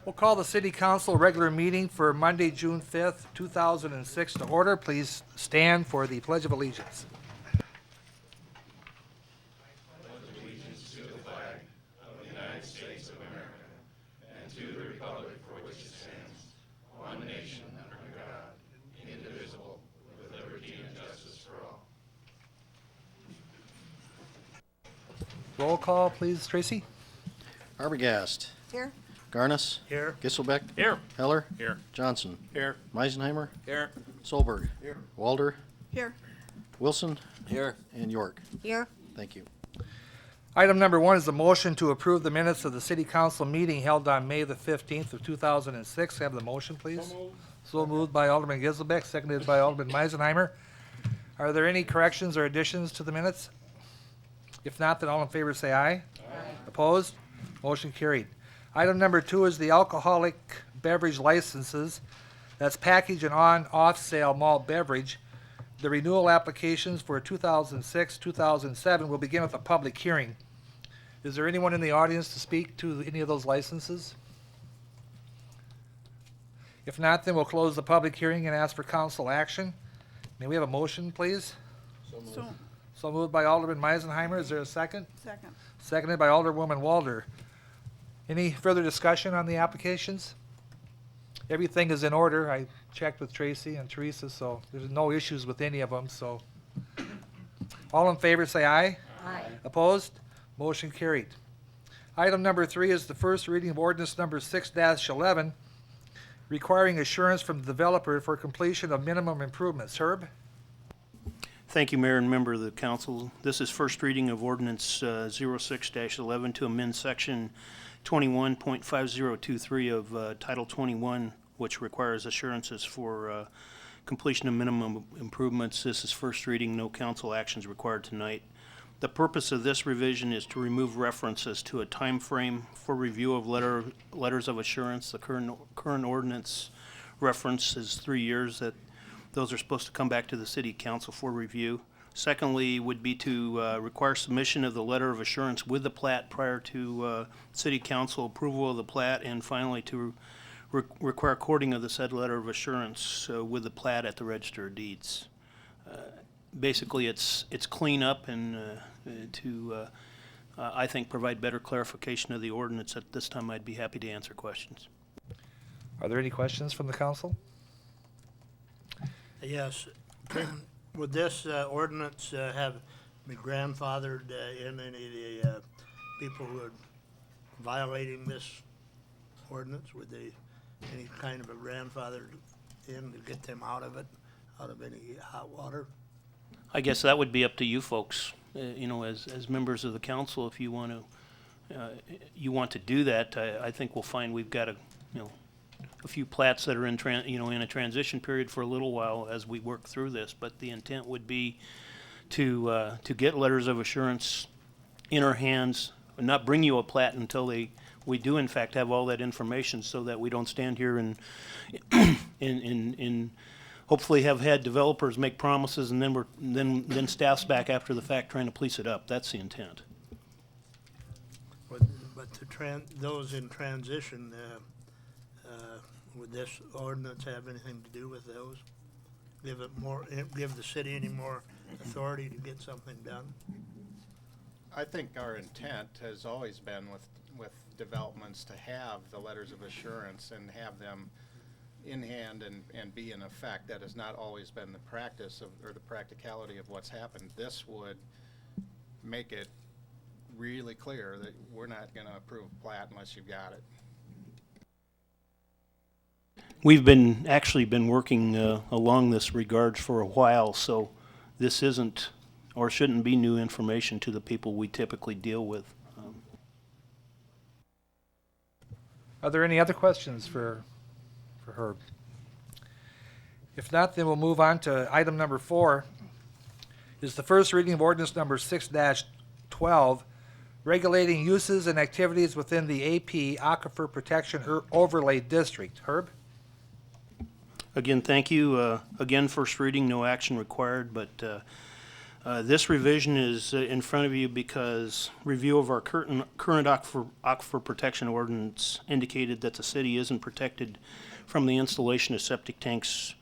We'll call the City Council regular meeting for Monday, June 5th, 2006 to order. Please stand for the Pledge of Allegiance. Roll call, please, Tracy. Arbogast. Here. Garnis. Here. Gisselbeck. Here. Heller. Here. Johnson. Here. Meisenheimer. Here. Solberg. Here. Walder. Here. Wilson. Here. And York. Here. Thank you. Item number 1 is the motion to approve the minutes of the City Council meeting held on May the 15th of 2006. Have the motion, please. So moved by Alderman Gisselbeck, seconded by Alderman Meisenheimer. Are there any corrections or additions to the minutes? If not, then all in favor say aye. Aye. Opposed? Motion carried. Item number 2 is the alcoholic beverage licenses. That's package and on-off sale malt beverage. The renewal applications for 2006, 2007 will begin with a public hearing. Is there anyone in the audience to speak to any of those licenses? If not, then we'll close the public hearing and ask for council action. May we have a motion, please? So, So moved by Alderman Meisenheimer. Is there a second? second. Seconded by Alderwoman Walder. Any further discussion on the applications? Everything is in order. I checked with Tracy and Teresa, so there's no issues with any of them, so. All in favor say aye. Aye. Opposed? Motion carried. Item number 3 is the first reading of ordinance number 6-11, requiring assurance from the developer for completion of minimum improvements. Herb? Thank you, Mayor and member of the council. This is first reading of ordinance 06-11 to amend section 21.5023 of Title 21, which requires assurances for completion of minimum improvements. This is first reading, no council actions required tonight. The purpose of this revision is to remove references to a time frame for review of letters of assurance. The current ordinance reference is 3 years. That those are supposed to come back to the city council for review. Secondly, would be to require submission of the letter of assurance with the plat prior to city council approval of the plat, and finally to require recording of the said letter of assurance with the plat at the register of deeds. Basically, it's clean up and to I think provide better clarification of the ordinance. At this time, I'd be happy to answer questions. Are there any questions from the council? Yes. Would this ordinance have been grandfathered in any of the people who are violating this ordinance? Would they, any kind of a grandfather in to get them out of it, out of any hot water? I guess that would be up to you folks, as members of the council. If you want to do that, I think we'll find we've got a few plats that are in a transition period for a little while as we work through this. But the intent would be to get letters of assurance in our hands, and not bring you a plat until we do in fact have all that information, so that we don't stand here and hopefully have had developers make promises and then staff's back after the fact trying to police it up. That's the intent. But those in transition, would this ordinance have anything to do with those? Give the city any more authority to get something done? I think our intent has always been with developments to have the letters of assurance and have them in hand and be in effect. That has not always been the practice or the practicality of what's happened. This would make it really clear that we're not going to approve plat unless you've got it. We've actually been working along this regard for a while, so this isn't or shouldn't be new information to the people we typically deal with. Are there any other questions for Herb? If not, then we'll move on to item number 4. Is the first reading of ordinance number 6-12, regulating uses and activities within the AP Aquifer Protection Overlay District. Herb? Again, thank you. Again, first reading, no action required, but This revision is in front of you because review of our current aquifer protection ordinance indicated that the city isn't protected from the installation of septic tanks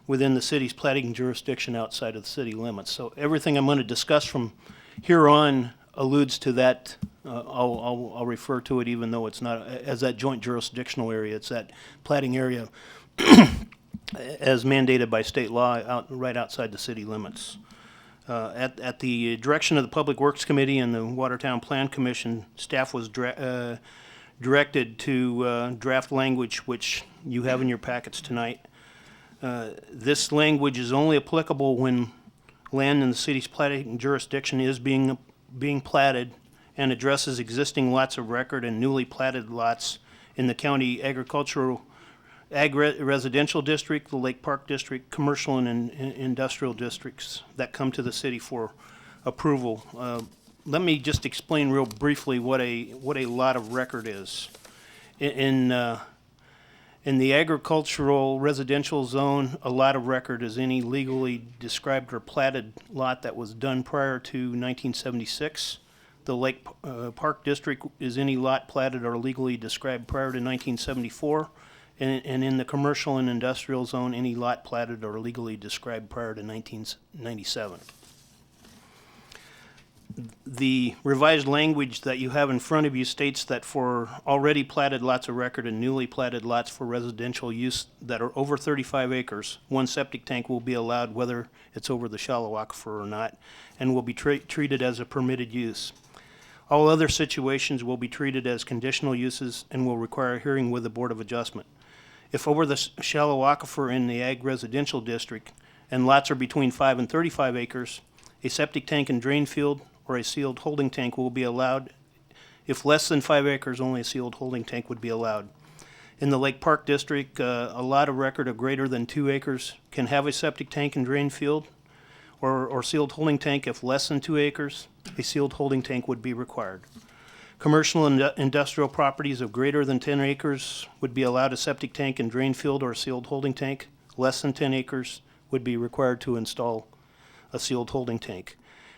within the city's plating jurisdiction outside of the city limits. So everything I'm going to discuss from here on alludes to that. I'll refer to it even though it's not as that joint jurisdictional area. It's that plating area as mandated by state law right outside the city limits. At the direction of the Public Works Committee and the Watertown Plan Commission, staff was directed to draft language which you have in your packets tonight. This language is only applicable when land in the city's platting jurisdiction is being platted and addresses existing lots of record and newly platted lots in the county residential district, the Lake Park district, commercial and industrial districts that come to the city for approval. Let me just explain real briefly what a lot of record is. In the agricultural residential zone, a lot of record is any legally described or platted lot that was done prior to 1976. The Lake Park district is any lot platted or legally described prior to 1974. And in the commercial and industrial zone, any lot platted or legally described prior to 1997. The revised language that you have in front of you states that for already platted lots of record and newly platted lots for residential use that are over 35 acres, one septic tank will be allowed whether it's over the shallow aquifer or not, and will be treated as a permitted use. All other situations will be treated as conditional uses and will require a hearing with the Board of Adjustment. If over the shallow aquifer in the ag residential district and lots are between 5 and 35 acres, a septic tank and drain field or a sealed holding tank will be allowed. If less than 5 acres, only a sealed holding tank would be allowed. In the Lake Park district, a lot of record of greater than 2 acres can have a septic tank and drain field or sealed holding tank. If less than 2 acres, a sealed holding tank would be required. Commercial and industrial properties of greater than 10 acres would be allowed a septic tank and drain field or a sealed holding tank. Less than 10 acres would be required to install a sealed holding tank.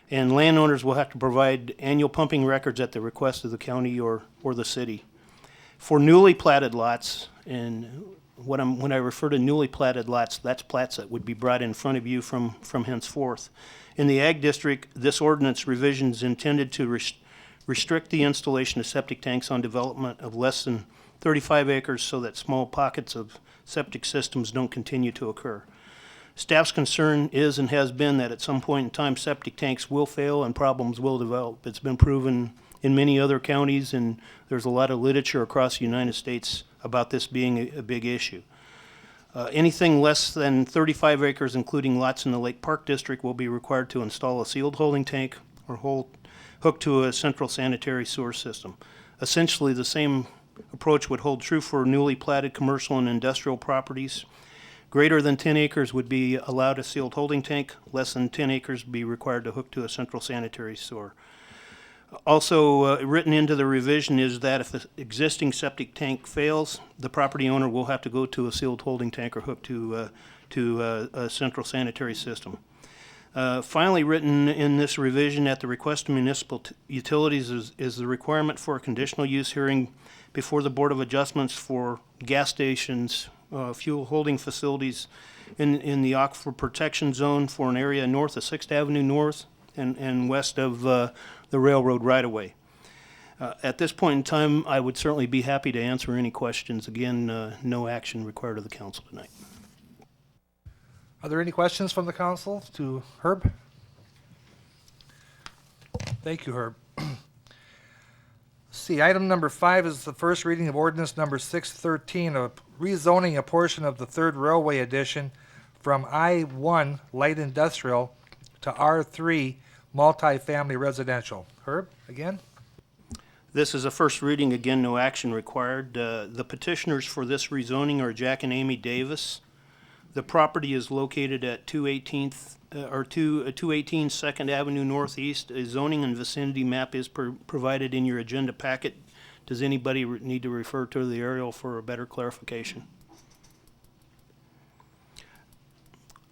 And landowners will have to provide annual pumping records at the request of the county or the city. For newly platted lots, and when I refer to newly platted lots, that's plats that would be brought in front of you from henceforth. In the ag district, this ordinance revision is intended to restrict the installation of septic tanks on development of less than 35 acres so that small pockets of septic systems don't continue to occur. Staff's concern is and has been that at some point in time septic tanks will fail and problems will develop. It's been proven in many other counties, and there's a lot of literature across the United States about this being a big issue. Anything less than 35 acres, including lots in the Lake Park district, will be required to install a sealed holding tank or hooked to a central sanitary sewer system. Essentially, the same approach would hold true for newly platted commercial and industrial properties. Greater than 10 acres would be allowed a sealed holding tank. Less than 10 acres would be required to hook to a central sanitary sewer. Also, written into the revision is that if the existing septic tank fails, the property owner will have to go to a sealed holding tank or hook to a central sanitary system. Finally, written in this revision at the request of municipal utilities is the requirement for a conditional use hearing before the Board of Adjustments for gas stations, fuel holding facilities in the aquifer protection zone for an area north of 6th Avenue North and west of the railroad right-of-way. At this point in time, I would certainly be happy to answer any questions. Again, no action required of the council tonight. Are there any questions from the council to Herb? Thank you, Herb. See, item number 5 is the first reading of ordinance number 613, of rezoning a portion of the third railway addition from I-1 light industrial to R3 multifamily residential. Herb, again? This is a first reading, again, no action required. The petitioners for this rezoning are Jack and Amy Davis. The property is located at 218 218 Avenue Northeast. A zoning and vicinity map is provided in your agenda packet. Does anybody need to refer to the aerial for a better clarification?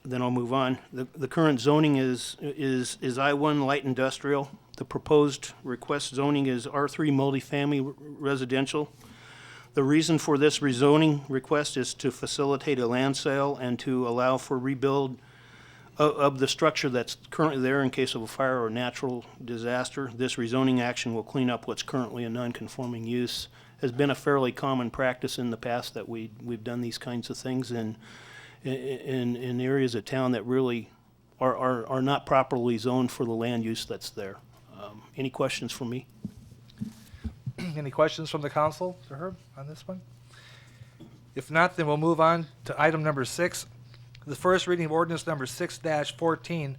then I'll move on. The current zoning is I-1 light industrial. The proposed request zoning is R3 multifamily residential. The reason for this rezoning request is to facilitate a land sale and to allow for rebuild of the structure that's currently there in case of a fire or natural disaster. This rezoning action will clean up what's currently a non-conforming use. Has been a fairly common practice in the past that we've done these kinds of things in areas of town that really are not properly zoned for the land use that's there. Any questions for me? Any questions from the council to Herb on this one? If not, then we'll move on to item number 6. The first reading of ordinance number 6-14,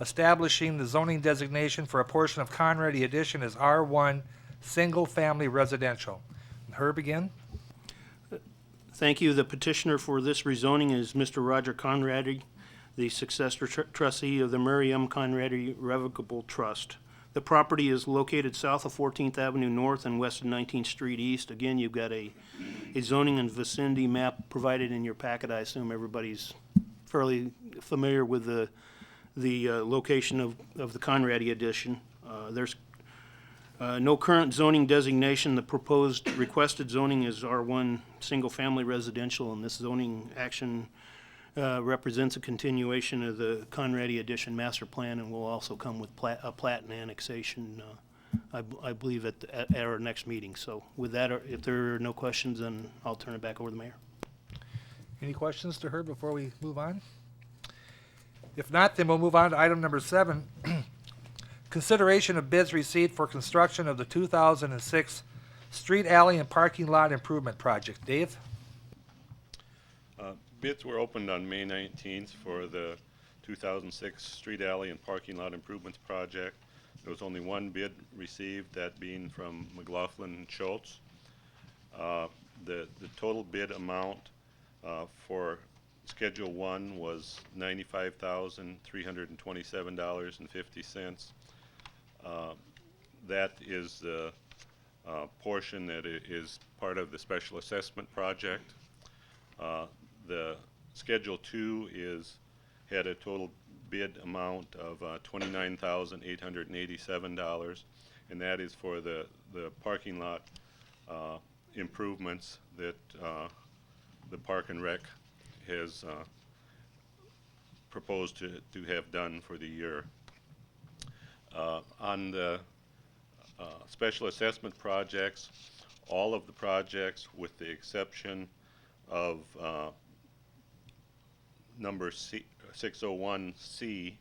establishing the zoning designation for a portion of Conrady Addition as R1 Single Family Residential. Herb again? Thank you. The petitioner for this rezoning is Mr. Roger Conrady, the successor trustee of the Mary M. Conrady Revocable Trust. The property is located south of 14th Avenue North and west of 19th Street East. Again, you've got a zoning and vicinity map provided in your packet. I assume everybody's fairly familiar with the location of the Conrady addition. There's no current zoning designation. The proposed requested zoning is R1 Single Family Residential, and this zoning action represents a continuation of the Conrady Addition Master Plan and will also come with a plat and annexation, I believe, at our next meeting. So with that, if there are no questions, then I'll turn it back over to the mayor. Any questions to Herb before we move on? If not, then we'll move on to item number 7. Consideration of bids received for construction of the 2006 street, alley, and parking lot improvement project. Dave? Bids were opened on May 19th for the 2006 street, alley, and parking lot improvements project. There was only one bid received, that being from McLaughlin and Schultz. The total bid amount for Schedule 1 was $95,327.50. That is the portion that is part of the special assessment project. The Schedule 2 had a total bid amount of $29,887, and that is for the parking lot improvements that the Park and Rec has proposed to have done for the year. On the special assessment projects, all of the projects with the exception of number 601C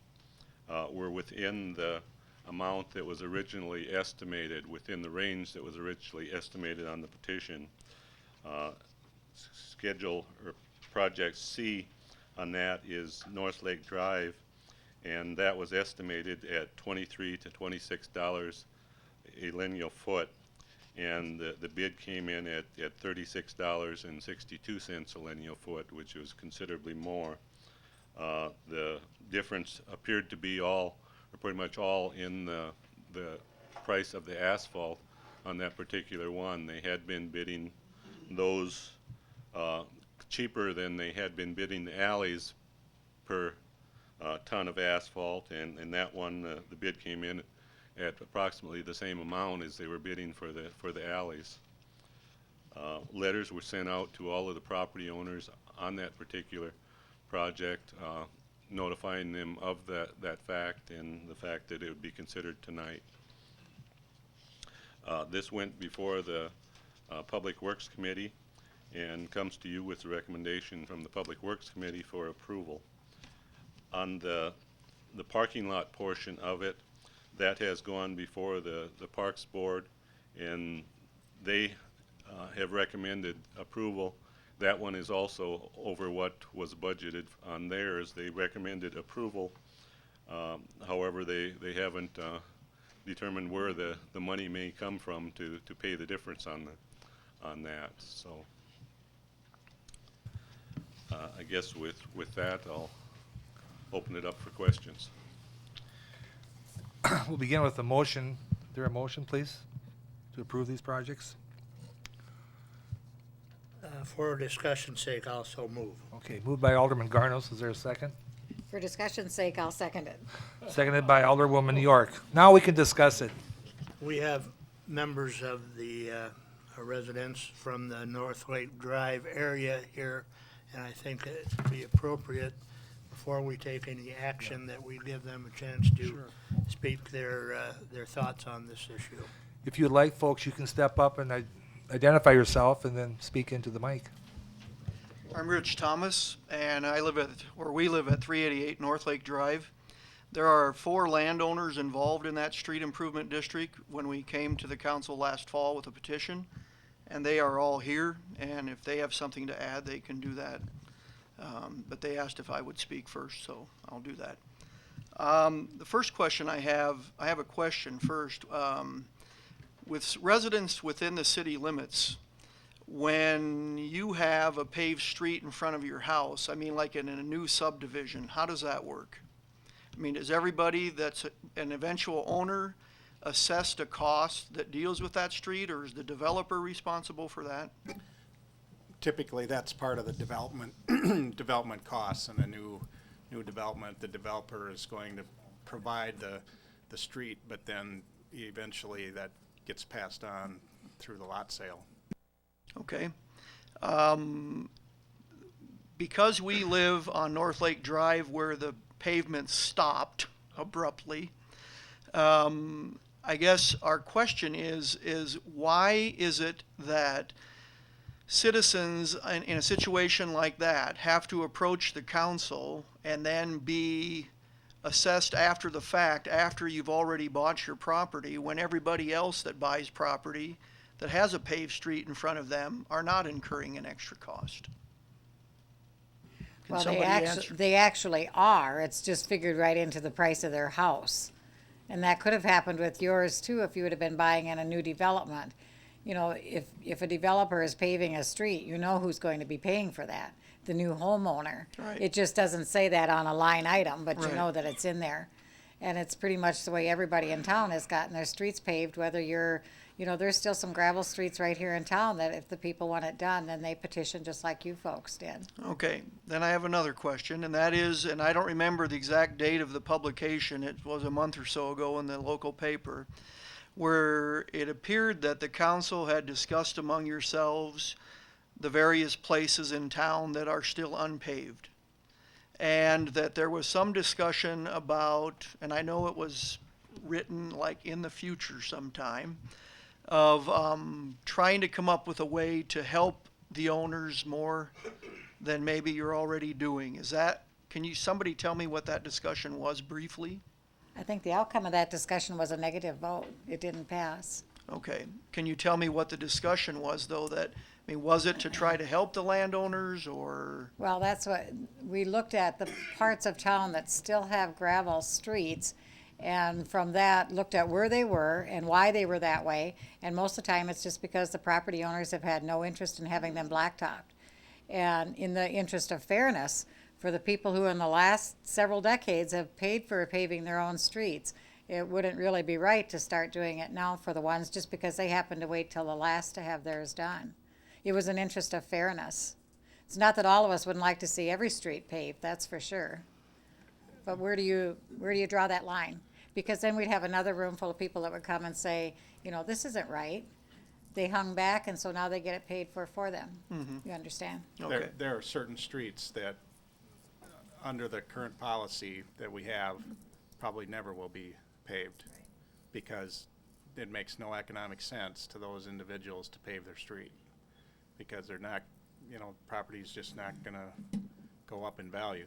were within the amount that was originally estimated, within the range that was originally estimated on the petition. Schedule or Project C on that is North Lake Drive, and that was estimated at $23 to $26 a lineal foot, and the bid came in at $36.62 a lineal foot, which was considerably more. The difference appeared to be all, or pretty much all, in the price of the asphalt on that particular one. They had been bidding those cheaper than they had been bidding the alleys per ton of asphalt, and that one, the bid came in at approximately the same amount as they were bidding for the alleys. Letters were sent out to all of the property owners on that particular project, notifying them of that fact and the fact that it would be considered tonight. This went before the Public Works Committee and comes to you with a recommendation from the Public Works Committee for approval. On the parking lot portion of it, that has gone before the Parks Board, and they have recommended approval. That one is also over what was budgeted on theirs. They recommended approval. However, they haven't determined where the money may come from to pay the difference on that. So I guess with that, I'll open it up for questions. We'll begin with the motion. Is there a motion, please, to approve these projects? For discussion's sake, I'll so move. Okay, moved by Alderman Garnos. Is there a second? For discussion's sake, I'll second it. Seconded by Alderwoman York. Now we can discuss it. We have members of the residents from the North Lake Drive area here, and I think it'd be appropriate before we take any action that we give them a chance to speak their thoughts on this issue. If you'd like, folks, you can step up and identify yourself and then speak into the mic. I'm Rich Thomas, and we live at 388 North Lake Drive. There are 4 landowners involved in that street improvement district when we came to the council last fall with a petition, and they are all here, and if they have something to add, they can do that. But they asked if I would speak first, so I'll do that. The first question I have a question first. With residents within the city limits, when you have a paved street in front of your house, I mean, like in a new subdivision, how does that work? I mean, is everybody that's an eventual owner assessed a cost that deals with that street, or is the developer responsible for that? Typically, that's part of the development, development costs in a new development. The developer is going to provide the street, but then eventually that gets passed on through the lot sale. Okay. Because we live on North Lake Drive where the pavement stopped abruptly, I guess our question is why is it that citizens in a situation like that have to approach the council and then be assessed after the fact, after you've already bought your property, when everybody else that buys property that has a paved street in front of them are not incurring an extra cost? Can Well, somebody answer? they actually are. It's just figured right into the price of their house. And that could have happened with yours too if you would have been buying in a new development. You know, if a developer is paving a street, you know who's going to be paying for that, the new homeowner. Right. It just doesn't say that on a line item, but you Right. know that it's in there. And it's pretty much the way everybody in town has gotten their streets paved, whether you're, you know, there's still some gravel streets right here in town that if the people want it done, then they petition just like you folks did. Okay, then I have another question, and that is, and I don't remember the exact date of the publication, it was a month or so ago in the local paper, where it appeared that the council had discussed among yourselves the various places in town that are still unpaved. And that there was some discussion about, and I know it was written like in the future sometime, of trying to come up with a way to help the owners more than maybe you're already doing. Is that, somebody tell me what that discussion was briefly? I think the outcome of that discussion was a negative vote. It didn't pass. Okay, can you tell me what the discussion was though? Was it to try to help the landowners or? Well, that's what, we looked at the parts of town that still have gravel streets, and from that, looked at where they were and why they were that way, and most of the time, it's just because the property owners have had no interest in having them blacktopped. And in the interest of fairness, for the people who in the last several decades have paid for paving their own streets, it wouldn't really be right to start doing it now for the ones just because they happen to wait till the last to have theirs done. It was an interest of fairness. It's not that all of us wouldn't like to see every street paved, that's for sure. But where do you draw that line? Because then we'd have another room full of people that would come and say, you know, this isn't right. They hung back and so now they get it paid for them. You understand? Okay, There are certain streets that, under the current policy that we have, probably never will be paved because it makes no economic sense to those individuals to pave their street because they're not, property's just not gonna go up in value.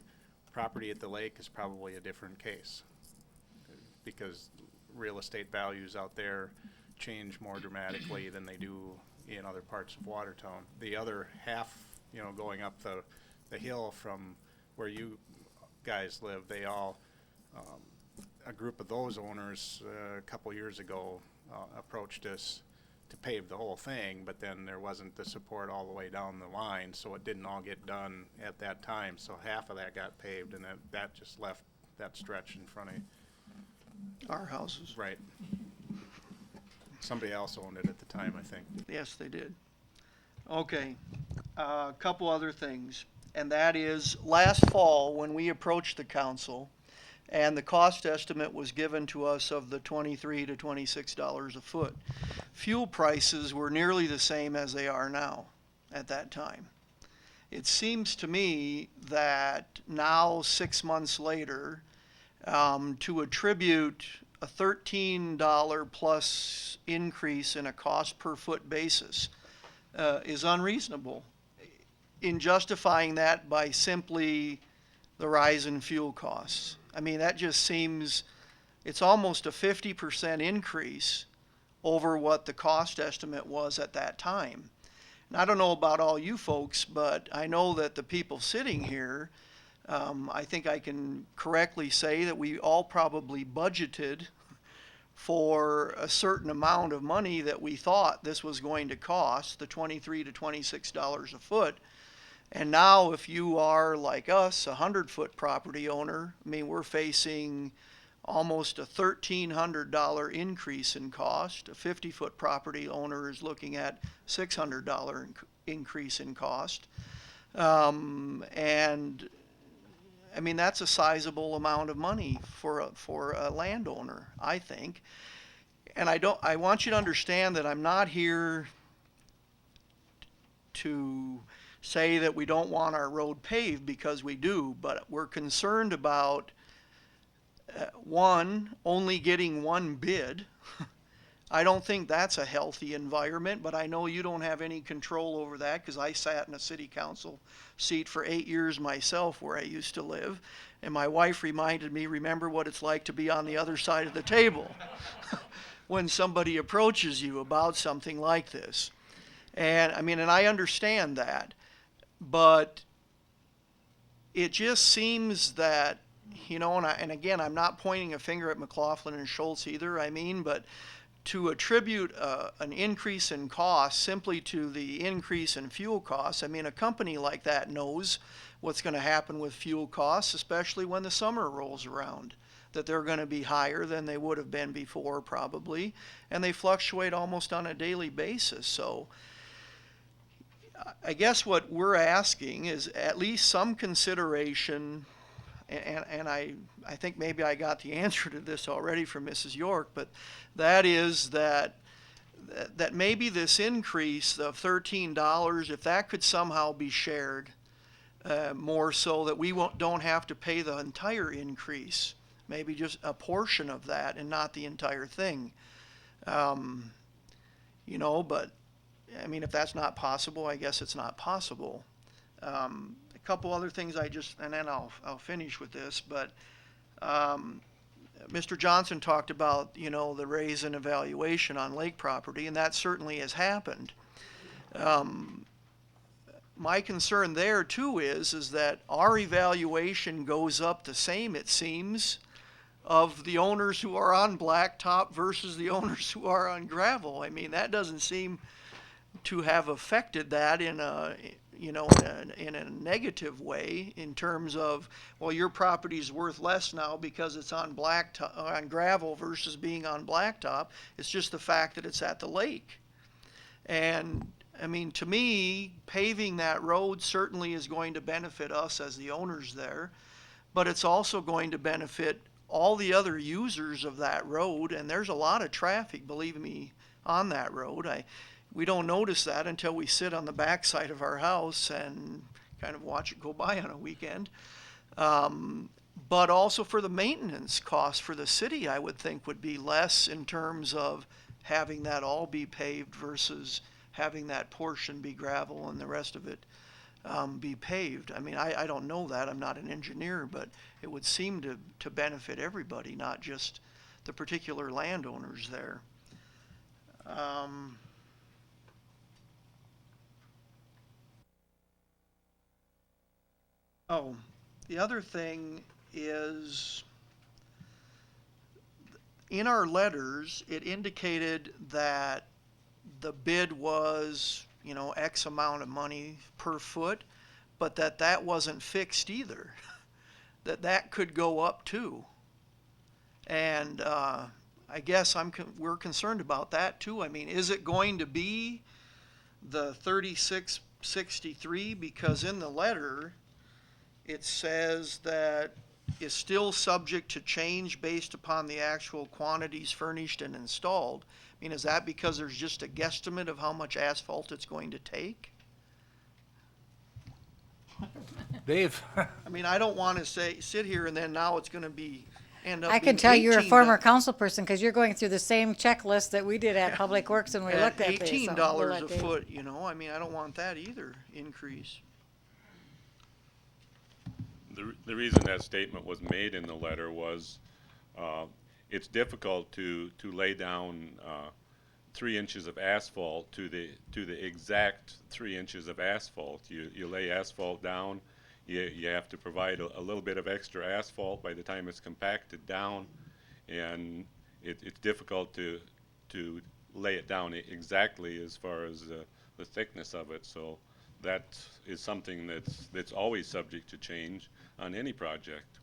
Property at the lake is probably a different case because real estate values out there change more dramatically than they do in other parts of Watertown. The other half, going up the hill from where you guys live, they all, a group of those owners a couple years ago approached us to pave the whole thing, but then there wasn't the support all the way down the line, so it didn't all get done at that time. So half of that got paved, and that just left that stretch in front of our houses. right. Somebody else owned it at the time, I think. Yes, they did. Okay, a couple other things. and that is last fall when we approached the council and the cost estimate was given to us of the $23 to $26 a foot. Fuel prices were nearly the same as they are now at that time. It seems to me that now, 6 months later, to attribute a $13 plus increase in a cost per foot basis is unreasonable in justifying that by simply the rise in fuel costs. I mean, that just seems, it's almost a 50% increase over what the cost estimate was at that time. And I don't know about all you folks, but I know that the people sitting here, I think I can correctly say that we all probably budgeted for a certain amount of money that we thought this was going to cost, the $23 to $26 a foot. And now if you are like us, a 100-foot property owner, I mean, we're facing almost a $1,300 increase in cost. A 50-foot property owner is looking at $600 increase in cost. And I mean, that's a sizable amount of money for a landowner, I think. And I want you to understand that I'm not here to say that we don't want our road paved, because we do, but we're concerned about one, only getting one bid. I don't think that's a healthy environment, but I know you don't have any control over that, because I sat in a city council seat for 8 years myself where I used to live, and my wife reminded me, remember what it's like to be on the other side of the table when somebody approaches you about something like this. And I mean, and I understand that, but it just seems that, you know, and again, I'm not pointing a finger at McLaughlin and Schultz either, I mean, but to attribute an increase in cost simply to the increase in fuel costs, I mean, a company like that knows what's going to happen with fuel costs, especially when the summer rolls around, that they're going to be higher than they would have been before probably, and they fluctuate almost on a daily basis. So I guess what we're asking is at least some consideration, and I think maybe I got the answer to this already from Mrs. York, but that is that maybe this increase of $13, if that could somehow be shared more so that we don't have to pay the entire increase, maybe just a portion of that and not the entire thing. You know, but I mean, if that's not possible, I guess it's not possible. A couple other things and then I'll finish with this, but Mr. Johnson talked about, you know, the raise in evaluation on lake property, and that certainly has happened. My concern there too is that our evaluation goes up the same, it seems, of the owners who are on blacktop versus the owners who are on gravel. I mean, that doesn't seem to have affected that in a, you know, in a negative way, in terms of, well, your property's worth less now because it's on blacktop, on gravel versus being on blacktop. It's just the fact that it's at the lake. And I mean, to me, paving that road certainly is going to benefit us as the owners there, but it's also going to benefit all the other users of that road, and there's a lot of traffic, believe me, on that road. We don't notice that until we sit on the backside of our house and kind of watch it go by on a weekend. But also for the maintenance costs for the city, I would think would be less in terms of having that all be paved versus having that portion be gravel and the rest of it be paved. I mean, I don't know that. I'm not an engineer, but it would seem to benefit everybody, not just the particular landowners there. Oh, the other thing is, in our letters, it indicated that the bid was, you know, X amount of money per foot, but that wasn't fixed either. that could go up too. And I guess we're concerned about that too. I mean, is it going to be the 3663? Because in the letter, it says that is still subject to change based upon the actual quantities furnished and installed. I mean, is that because there's just a guesstimate of how much asphalt it's going to take? Dave? I mean, I don't want to sit here and then now it's going to end up I can being tell you're a 18 former council person, because you're going through the same checklist that we did at Public Works when we at looked at these. so we'll $18 let a Dave- foot, you know, I mean, I don't want that either increase. The reason that statement was made in the letter was, it's difficult to lay down 3 inches of asphalt to the exact 3 inches of asphalt. You lay asphalt down, you have to provide a little bit of extra asphalt by the time it's compacted down, and it's difficult to lay it down exactly as far as the thickness of it. So that is something that's always subject to change on any project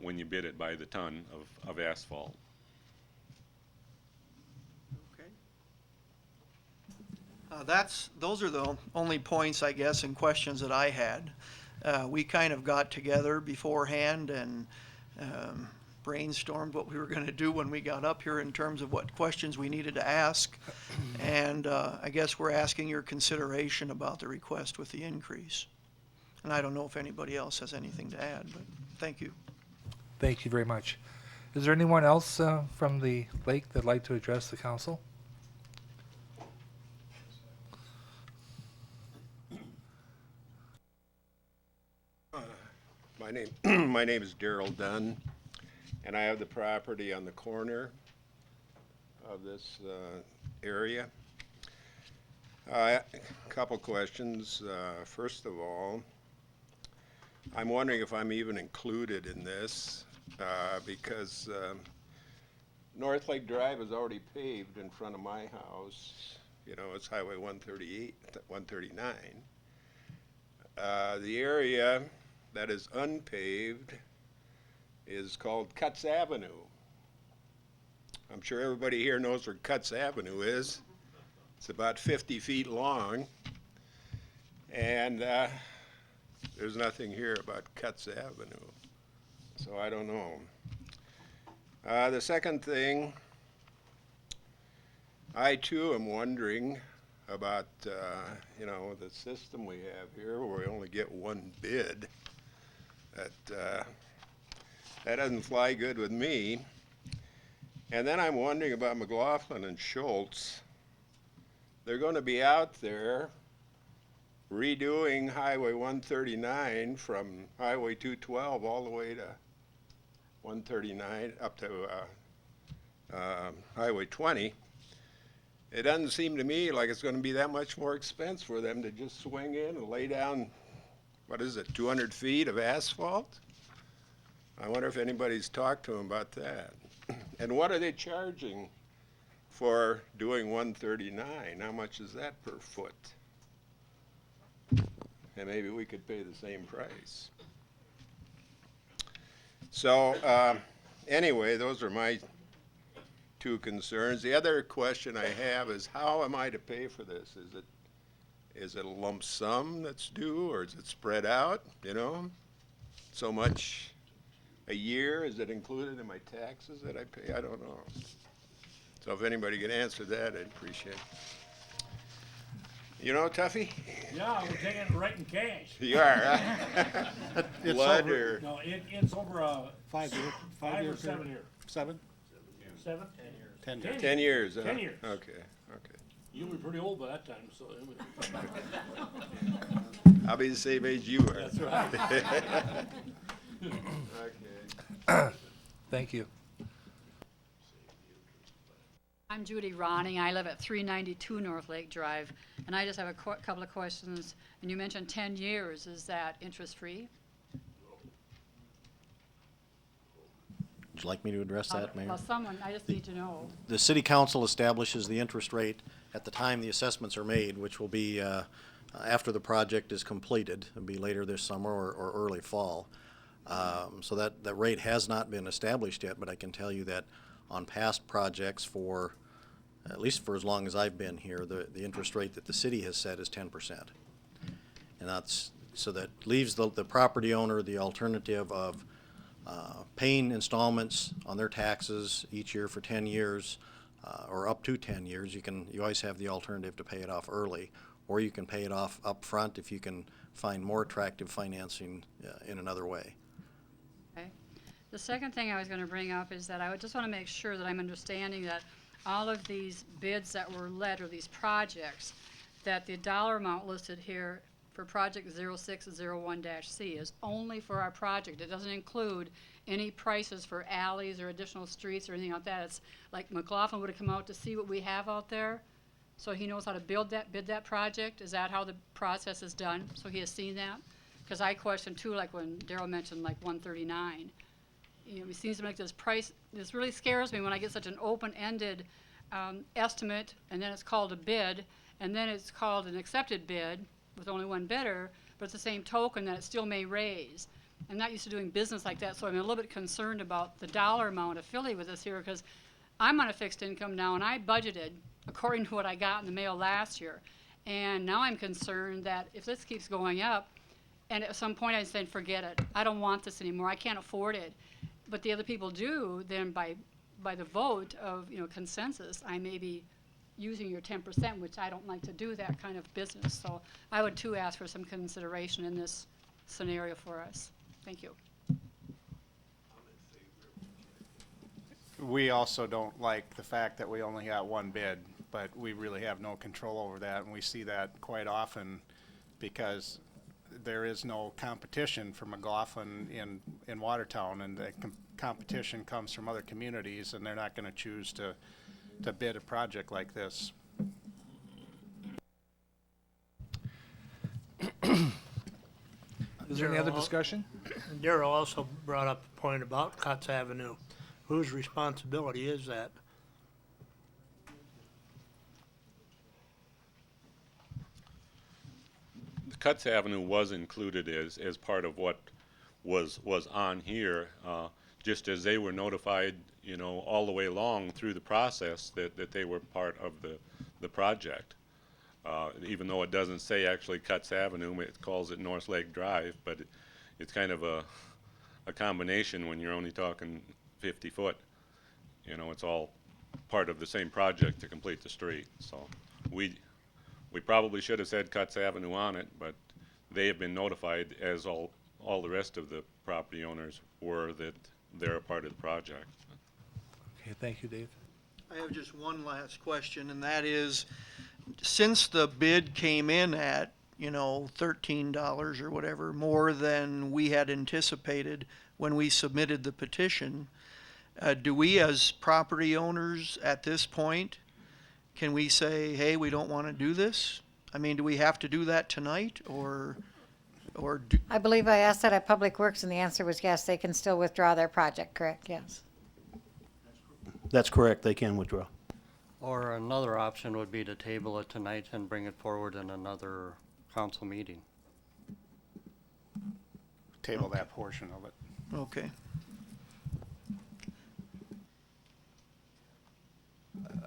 when you bid it by the ton of asphalt. Okay. Those are the only points, I guess, and questions that I had. We kind of got together beforehand and brainstormed what we were going to do when we got up here in terms of what questions we needed to ask. And I guess we're asking your consideration about the request with the increase. And I don't know if anybody else has anything to add, but thank you. Thank you very much. Is there anyone else from the lake that'd like to address the council? My name is Darrell Dunn, and I have the property on the corner of this area. A couple questions. First of all, I'm wondering if I'm even included in this because North Lake Drive is already paved in front of my house. You know, it's Highway 138, 139. The area that is unpaved is called Cutts Avenue. I'm sure everybody here knows where Cutts Avenue is. It's about 50 feet long, and there's nothing here about Cutts Avenue, so I don't know. The second thing, I too am wondering about, you know, the system we have here where we only get one bid. That doesn't fly good with me. And then I'm wondering about McLaughlin and Schultz. They're going to be out there redoing Highway 139 from Highway 212 all the way to 139 up to Highway 20. It doesn't seem to me like it's going to be that much more expense for them to just swing in and lay down, what is it, 200 feet of asphalt? I wonder if anybody's talked to them about that. And what are they charging for doing 139? How much is that per foot? And maybe we could pay the same price. So anyway, those are my two concerns. The other question I have is, how am I to pay for this? Is it a lump sum that's due, or is it spread out, you know? So much a year, is it included in my taxes that I pay? I don't know. So if anybody can answer that, I'd appreciate it. You know, Tuffy? Yeah, we're taking it right in cash. You are, huh? Blood or? No, it's over a 5 year, 5 or 7 year. 7? 7? 10 years. 10 years, huh? 10 years. Okay, okay. You'll be pretty old by that time, so. I'll be the same age you are. That's right. Okay. Thank you. I'm Judy Ronning. I live at 392 North Lake Drive, and I just have a couple of questions. And you mentioned 10 years. Is that interest-free? Would you like me to address that, Mayor? Well, someone, I just need to know. The city council establishes the interest rate at the time the assessments are made, which will be after the project is completed. It'll be later this summer or early fall. So that rate has not been established yet, but I can tell you that on past projects for, at least for as long as I've been here, the interest rate that the city has set is 10%. And that's so that leaves the property owner the alternative of paying installments on their taxes each year for 10 years, or up to 10 years. You always have the alternative to pay it off early, or you can pay it off up front if you can find more attractive financing in another way. Okay. The second thing I was gonna bring up is that I would just wanna make sure that I'm understanding that all of these bids that were let, or these projects, that the dollar amount listed here for project 0601-C is only for our project. It doesn't include any prices for alleys or additional streets or anything like that. It's like McLaughlin would have come out to see what we have out there, so he knows how to bid that project. Is that how the process is done? So he has seen that? Because I questioned too, like when Daryl mentioned like 139. You know, it seems to make this price, this really scares me when I get such an open-ended estimate, and then it's called a bid, and then it's called an accepted bid with only one bidder, but it's the same token that it still may raise. I'm not used to doing business like that, so I'm a little bit concerned about the dollar amount affiliated with this here, because I'm on a fixed income now, and I budgeted according to what I got in the mail last year. And now I'm concerned that if this keeps going up, and at some point I said, forget it, I don't want this anymore, I can't afford it. But the other people do, then by the vote of, you know, consensus, I may be using your 10%, which I don't like to do that kind of business. So I would too ask for some consideration in this scenario for us. Thank you. We also don't like the fact that we only got one bid, but we really have no control over that, and we see that quite often because there is no competition for McLaughlin in Watertown, and the competition comes from other communities, and they're not going to choose to bid a project like this. Is there any other discussion? Darrell also brought up a point about Cutts Avenue. Whose responsibility is that? The Cutts Avenue was included as part of what was on here, just as they were notified, you know, all the way along through the process that they were part of the project. Even though it doesn't say actually Cutts Avenue, it calls it North Lake Drive, but it's kind of a combination when you're only talking 50 foot. You know, it's all part of the same project to complete the street. So we probably should have said Cutts Avenue on it, but they have been notified, as all the rest of the property owners were, that they're a part of the project. Okay, thank you, Dave. I have just one last question, and that is, since the bid came in at, you know, $13 or whatever, more than we had anticipated when we submitted the petition, do we as property owners at this point, can we say, hey, we don't want to do this? I mean, do we have to do that tonight, or do, I believe I asked that at Public Works, and the answer was yes, they can still withdraw their project, correct? Yes. That's correct, they can withdraw. Or another option would be to table it tonight and bring it forward in another council meeting. Table that portion of it. okay.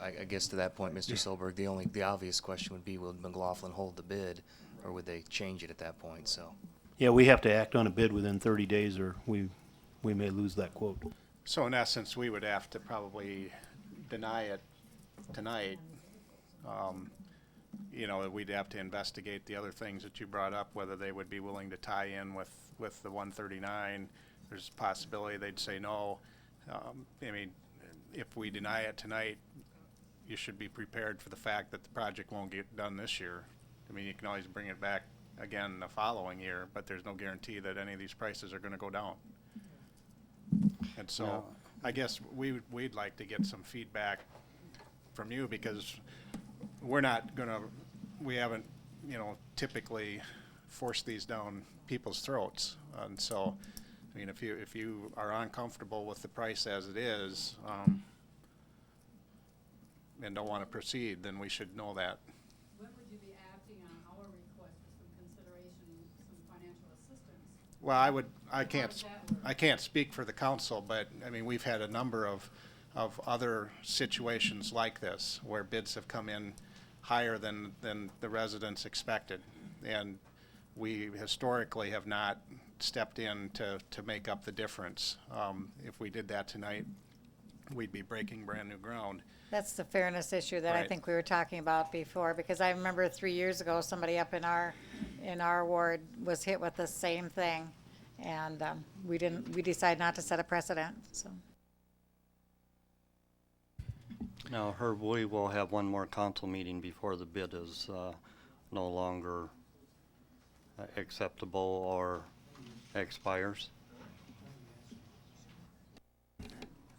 I guess to that point, Mr. Solberg, the obvious question would be, will McLaughlin hold the bid, or would they change it at that point? So, Yeah, we have to act on a bid within 30 days, or we may lose that quote. So in essence, we would have to probably deny it tonight. You know, we'd have to investigate the other things that you brought up, whether they would be willing to tie in with the 139. There's a possibility they'd say no. I mean, if we deny it tonight, you should be prepared for the fact that the project won't get done this year. I mean, you can always bring it back again the following year, but there's no guarantee that any of these prices are gonna go down. And so, No. I guess we'd like to get some feedback from you, because we're not gonna, we haven't, you know, typically forced these down people's throats. And so, I mean, if you are uncomfortable with the price as it is, and don't wanna proceed, then we should know that. When would you be acting on our request for some consideration, some financial assistance? Well, I can't speak for the council, but, I mean, we've had a number of other situations like this, where bids have come in higher than the residents expected. And we historically have not stepped in to make up the difference. If we did that tonight, we'd be breaking brand-new ground. That's the fairness issue that I Right. think we were talking about before, because I remember 3 years ago, somebody up in our ward was hit with the same thing. And, we decided not to set a precedent, so. Now, Herb, we will have one more council meeting before the bid is no longer acceptable or expires.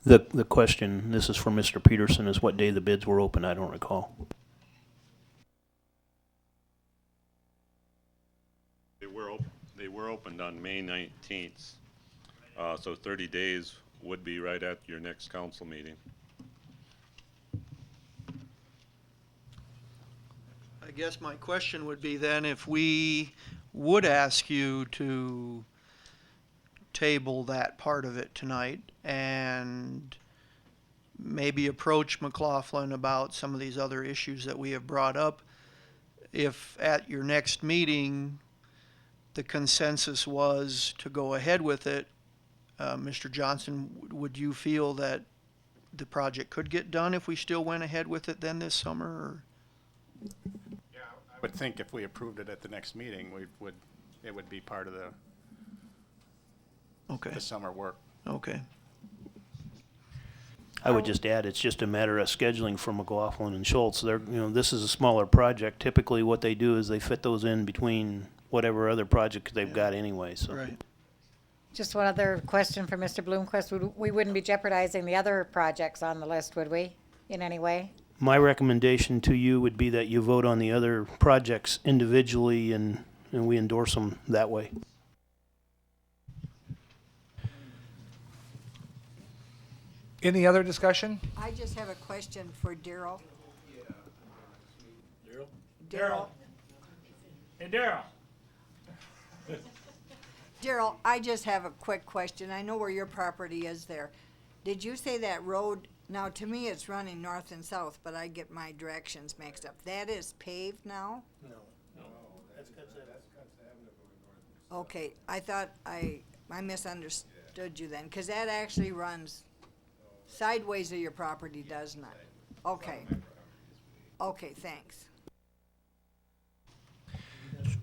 The question, this is for Mr. Peterson, is what day the bids were open. I don't recall. They were opened on May 19th, so 30 days would be right at your next council meeting. I guess my question would be then, if we would ask you to table that part of it tonight and maybe approach McLaughlin about some of these other issues that we have brought up, if at your next meeting the consensus was to go ahead with it, Mr. Johnson, would you feel that the project could get done if we still went ahead with it then this summer? Or? I would think if we approved it at the next meeting, it would be part of Okay. the summer work. Okay. I would just add, it's just a matter of scheduling for McLaughlin and Schultz. This is a smaller project. Typically, what they do is they fit those in between whatever other project they've got anyway, so. Right. Just one other question for Mr. Bloomquist. We wouldn't be jeopardizing the other projects on the list, would we, in any way? My recommendation to you would be that you vote on the other projects individually and we endorse them that way. Any other discussion? I just have a question for Daryl. Daryl. Hey, Daryl. Daryl, I just have a quick question. I know where your property is there. Did you say that road, now to me it's running north and south, but I get my directions mixed up. That is paved now? Okay, I thought I misunderstood you then, because that actually runs sideways of your property, does not? Okay. Okay, thanks.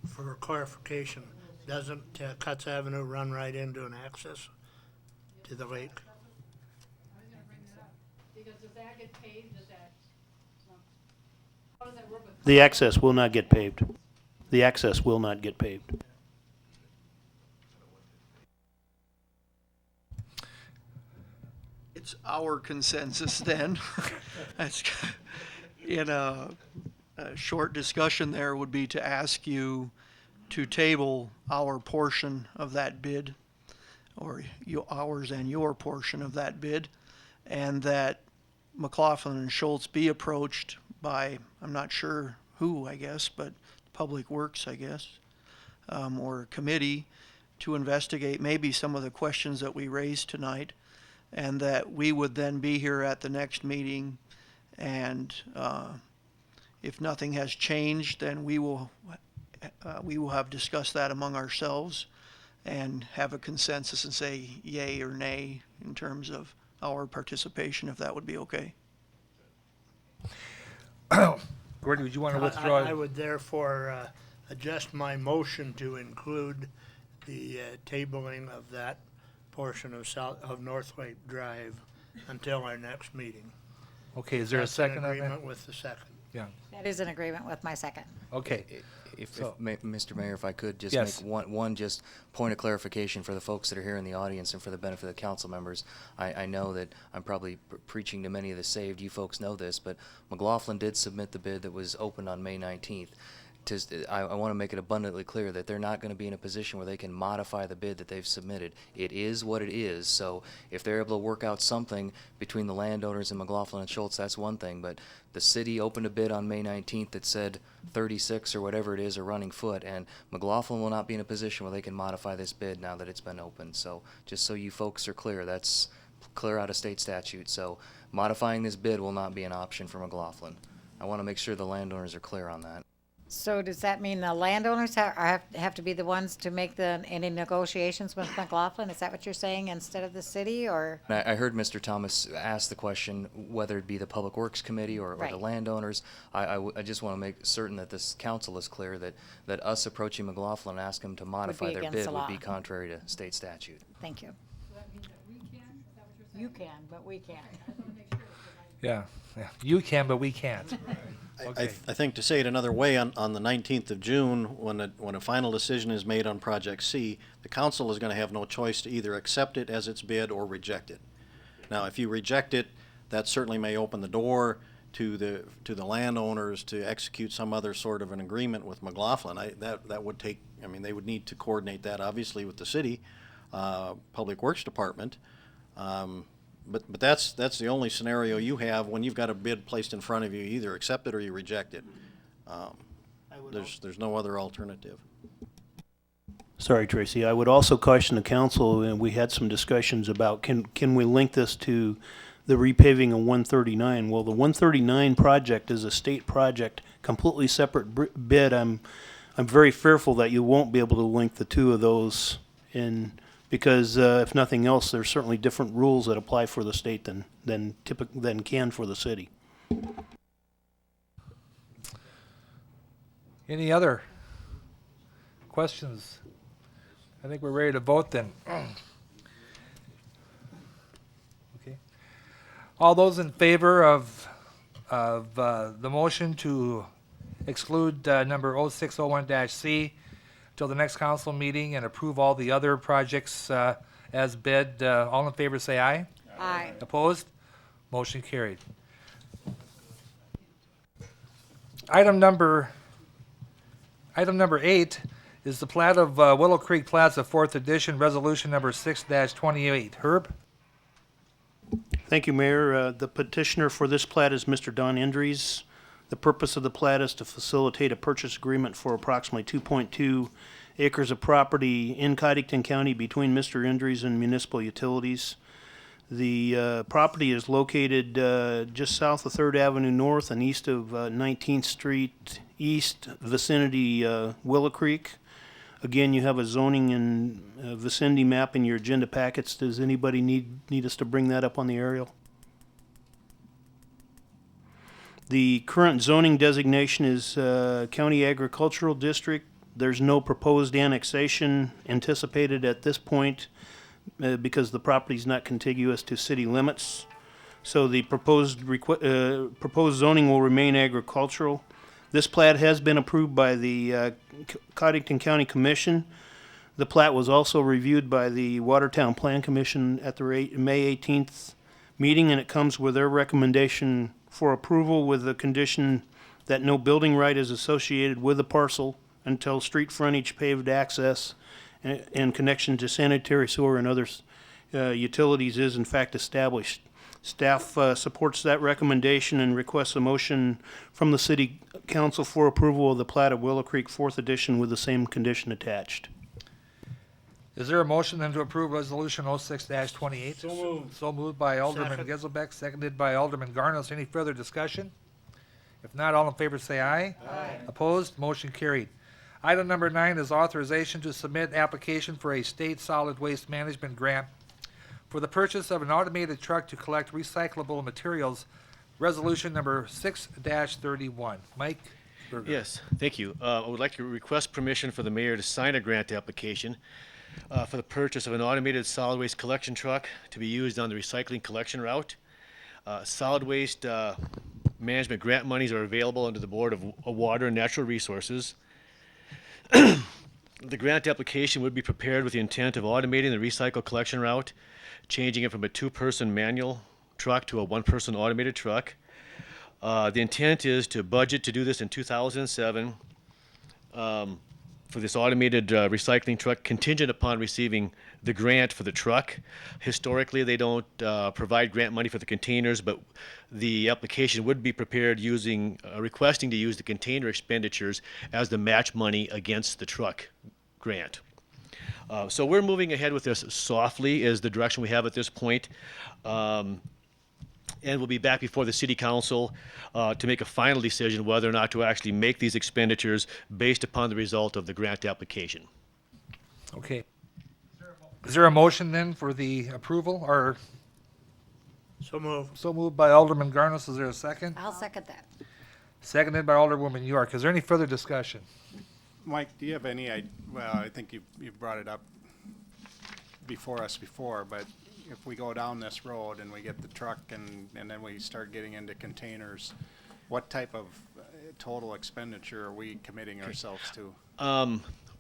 For clarification, doesn't Cutts Avenue run right into an access to the lake? I was gonna bring that up, because does that get paved, how does that work with? The access will not get paved. The access will not get paved. It's our consensus then. That's, in a short discussion there would be to ask you to table our portion of that bid, or ours and your portion of that bid, and that McLaughlin and Schultz be approached by, I'm not sure who, I guess, but Public Works, I guess, or committee, to investigate maybe some of the questions that we raised tonight, and that we would then be here at the next meeting, and if nothing has changed, then we will have discussed that among ourselves and have a consensus and say yay or nay in terms of our participation, if that would be okay. Gordon, would you want to withdraw? I would therefore adjust my motion to include the tabling of that portion of North Lake Drive until our next meeting. Okay, is there a That's second in on that? agreement with the second. Yeah, That is in agreement with my second. okay. Mr. Mayor, if I could just Yes. make one just point of clarification for the folks that are here in the audience and for the benefit of the council members. I know that I'm probably preaching to many of the saved. You folks know this, but McLaughlin did submit the bid that was opened on May 19th. I want to make it abundantly clear that they're not going to be in a position where they can modify the bid that they've submitted. It is what it is. So if they're able to work out something between the landowners and McLaughlin and Schultz, that's one thing. But the city opened a bid on May 19th that said 36 or whatever it is a running foot, and McLaughlin will not be in a position where they can modify this bid now that it's been opened. So just so you folks are clear, that's clear out of state statute. So modifying this bid will not be an option for McLaughlin. I want to make sure the landowners are clear on that. So does that mean the landowners have to be the ones to make any negotiations with McLaughlin? Is that what you're saying, instead of the city, or? I heard Mr. Thomas ask the question whether it be the Public Works Committee or the Right. landowners. I just want to make certain that this council is clear that us approaching McLaughlin and asking them to modify their against bid the would be law. contrary to state statute. Thank you. You can, but we can't. Yeah, you can, but we can't. I think to say it another way, on the 19th of June, when a final decision is made on Project C, the council is going to have no choice to either accept it as its bid or reject it. Now, if you reject it, that certainly may open the door to the landowners to execute some other sort of an agreement with McLaughlin. That would take, I mean, they would need to coordinate that obviously with the city, Public Works Department. But that's the only scenario you have when you've got a bid placed in front of you. You either accept it or you reject it. There's no other alternative. Sorry, Tracy. I would also caution the council, and we had some discussions about, can we link this to the repaving of 139? Well, the 139 project is a state project, completely separate bid. I'm very fearful that you won't be able to link the two of those in, because if nothing else, there's certainly different rules that apply for the state than can for the city. Any other questions? I think we're ready to vote then. Okay. All those in favor of the motion to exclude number 0601-C till the next council meeting and approve all the other projects as bid, all in favor say aye. Aye. Opposed? Motion carried. Item number 8 is the plat of Willow Creek Plaza, 4th edition, resolution number 6-28. Herb? Thank you, Mayor. The petitioner for this plat is Mr. Don Indries. The purpose of the plat is to facilitate a purchase agreement for approximately 2.2 acres of property in Cottington County between Mr. Indries and Municipal Utilities. The property is located just south of 3rd Avenue North and east of 19th Street East, vicinity Willow Creek. Again, you have a zoning and vicinity map in your agenda packets. Does anybody need us to bring that up on the aerial? The current zoning designation is County Agricultural District. There's no proposed annexation anticipated at this point because the property is not contiguous to city limits. So the proposed zoning will remain agricultural. This plat has been approved by the Cottington County Commission. The plat was also reviewed by the Watertown Plan Commission at the May 18th meeting, and it comes with their recommendation for approval with the condition that no building right is associated with the parcel until street frontage, paved access, and connection to sanitary sewer and other utilities is in fact established. Staff supports that recommendation and requests a motion from the City Council for approval of the plat of Willow Creek 4th edition with the same condition attached. Is there a motion then to approve resolution 06-28? So moved. So moved by Alderman Second. Gizelbeck, seconded by Alderman Garnos. Any further discussion? If not, all in favor say aye. Aye. Opposed? Motion carried. Item number 9 is authorization to submit application for a state solid waste management grant for the purchase of an automated truck to collect recyclable materials, resolution number 6-31. Mike Berger. Yes, thank you. I would like to request permission for the mayor to sign a grant application for the purchase of an automated solid waste collection truck to be used on the recycling collection route. Solid waste management grant monies are available under the Board of Water and Natural Resources. The grant application would be prepared with the intent of automating the recycle collection route, changing it from a 2-person manual truck to a 1-person automated truck. The intent is to budget to do this in 2007 for this automated recycling truck, contingent upon receiving the grant for the truck. Historically, they don't provide grant money for the containers, but the application would be prepared using, requesting to use the container expenditures as the match money against the truck grant. So we're moving ahead with this softly is the direction we have at this point. and we'll be back before the city council to make a final decision whether or not to actually make these expenditures based upon the result of the grant application. Okay. Is there a motion then for the approval, or So move. so moved by Alderman Garnis? Is there a second? I'll second that. Seconded by Alderwoman York. Is there any further discussion? Mike, do you have any, well, I think you've brought it up before us before, but if we go down this road and we get the truck and then we start getting into containers, what type of total expenditure are we committing ourselves to?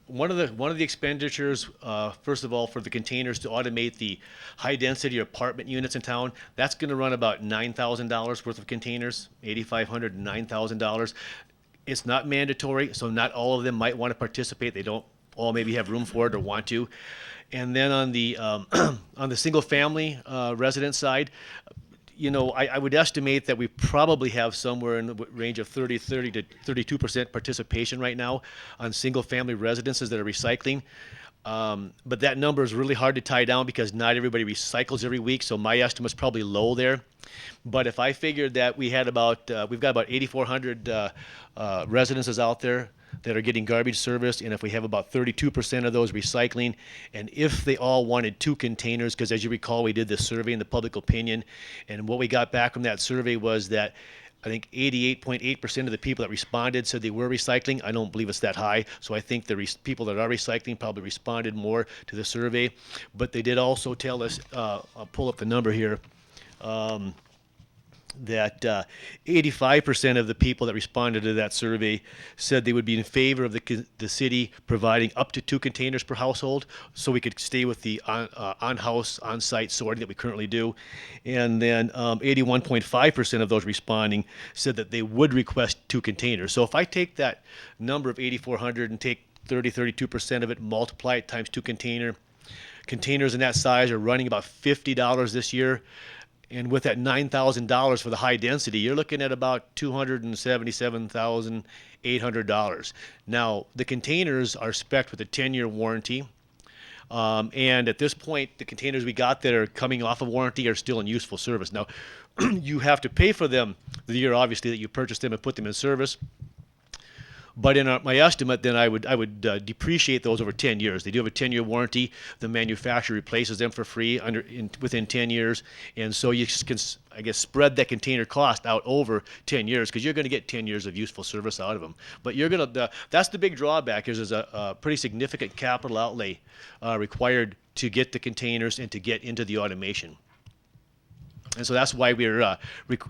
One of the expenditures, first of all, for the containers to automate the high-density apartment units in town, that's going to run about $9,000 worth of containers, $8,500 to $9,000. It's not mandatory, so not all of them might want to participate. They don't all maybe have room for it or want to. And then on the on the single-family residence side, you know, I would estimate that we probably have somewhere in the range of 30 to 32% participation right now on single-family residences that are recycling. But that number is really hard to tie down because not everybody recycles every week, so my estimate's probably low there. But if I figured that we had about, we've got about 8,400 residences out there that are getting garbage service, and if we have about 32% of those recycling, and if they all wanted 2 containers, because as you recall, we did this survey in the public opinion, and what we got back from that survey was that I think 88.8% of the people that responded said they were recycling. I don't believe it's that high, so I think the people that are recycling probably responded more to the survey. But they did also tell us, I'll pull up the number here, that 85% of the people that responded to that survey said they would be in favor of the city providing up to 2 containers per household, so we could stay with the on-house, on-site sorting that we currently do. And then 81.5% of those responding said that they would request 2 containers. So if I take that number of 8,400 and take 32% of it, multiply it times 2 containers in that size are running about $50 this year. And with that $9,000 for the high density, you're looking at about $277,800. Now, the containers are spec'd with a 10-year warranty. And at this point, the containers we got that are coming off of warranty are still in useful service. Now, you have to pay for them the year, obviously, that you purchased them and put them in service. But in my estimate, then I would depreciate those over 10 years. They do have a 10-year warranty. The manufacturer replaces them for free within 10 years, and so you can, I guess, spread that container cost out over 10 years because you're going to get 10 years of useful service out of them. But you're going to that's the big drawback is there's a pretty significant capital outlay required to get the containers and to get into the automation. And so that's why we're,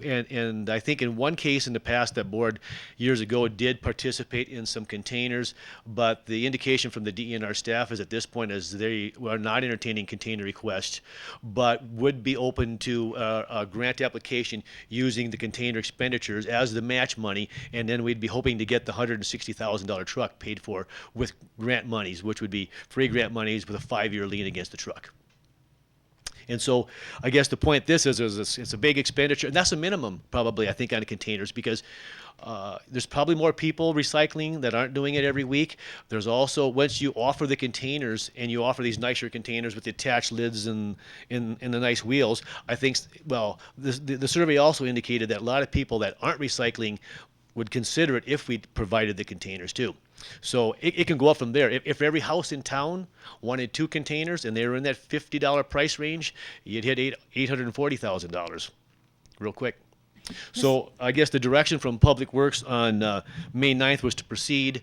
and I think in one case in the past, that board years ago did participate in some containers, but the indication from the DENR staff is at this point is they are not entertaining container requests, but would be open to a grant application using the container expenditures as the match money, and then we'd be hoping to get the $160,000 truck paid for with grant monies, which would be free grant monies with a 5-year lien against the truck. And so I guess the point this is it's a big expenditure, and that's a minimum probably, I think, on the containers because there's probably more people recycling that aren't doing it every week. There's also, once you offer the containers and you offer these nicer containers with the attached lids and the nice wheels, I think, well, the survey also indicated that a lot of people that aren't recycling would consider it if we provided the containers too. So it can go up from there. If every house in town wanted 2 containers and they were in that $50 price range, you'd hit $840,000 real quick. So I guess the direction from Public Works on May 9th was to proceed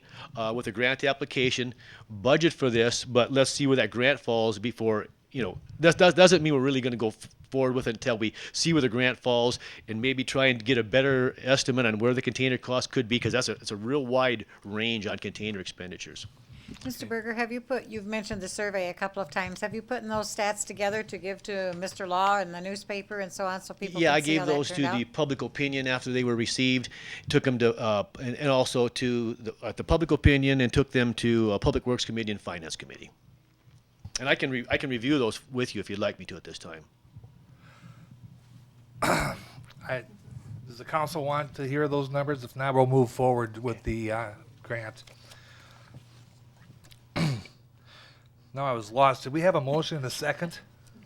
with a grant application, budget for this, but let's see where that grant falls before, you know, that doesn't mean we're really going to go forward with it until we see where the grant falls and maybe try and get a better estimate on where the container cost could be because it's a real wide range on container expenditures. Mr. Berger, you've mentioned the survey a couple of times. Have you put those stats together to give to Mr. Law and the newspaper and so on so people Yeah, can I see how gave that those to turned out? the public opinion after they were received, took them to, and also to the public opinion and took them to Public Works Committee and Finance Committee. And I can review those with you if you'd like me to at this time. Does the council want to hear those numbers? If not, we'll move forward with the grant. Now I was lost. Did we have a motion and a second?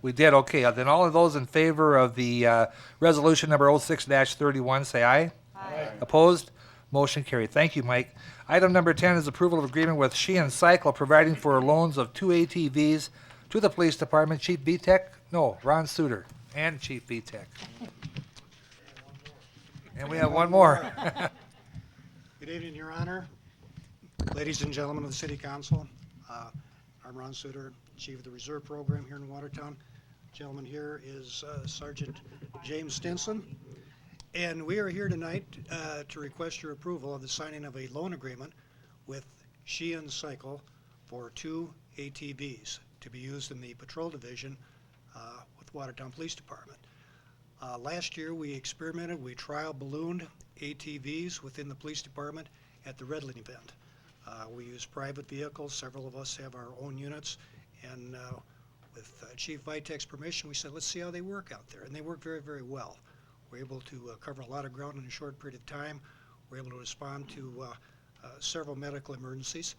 We did, okay. Then all of those in favor of the resolution number 06-31, say aye. Aye. Opposed? Motion carried. Thank you, Mike. Item number 10 is approval of agreement with Sheehan Cycle providing for loans of 2 ATVs to the police department. Chief VTech? No, Ron Suter and Chief VTech. And we have one more. Good evening, Your Honor, ladies and gentlemen of the City Council. I'm Ron Suter, Chief of the Reserve Program here in Watertown. Gentleman here is Sergeant James Stinson. And we are here tonight to request your approval of the signing of a loan agreement with Sheehan Cycle for 2 ATVs to be used in the patrol division with Watertown Police Department. Last year we experimented, we trial ballooned ATVs within the police department at the Redland event. We used private vehicles, several of us have our own units, and with Chief Vitek's permission we said let's see how they work out there, and they work very, very well. We're able to cover a lot of ground in a short period of time. We're able to respond to several medical emergencies,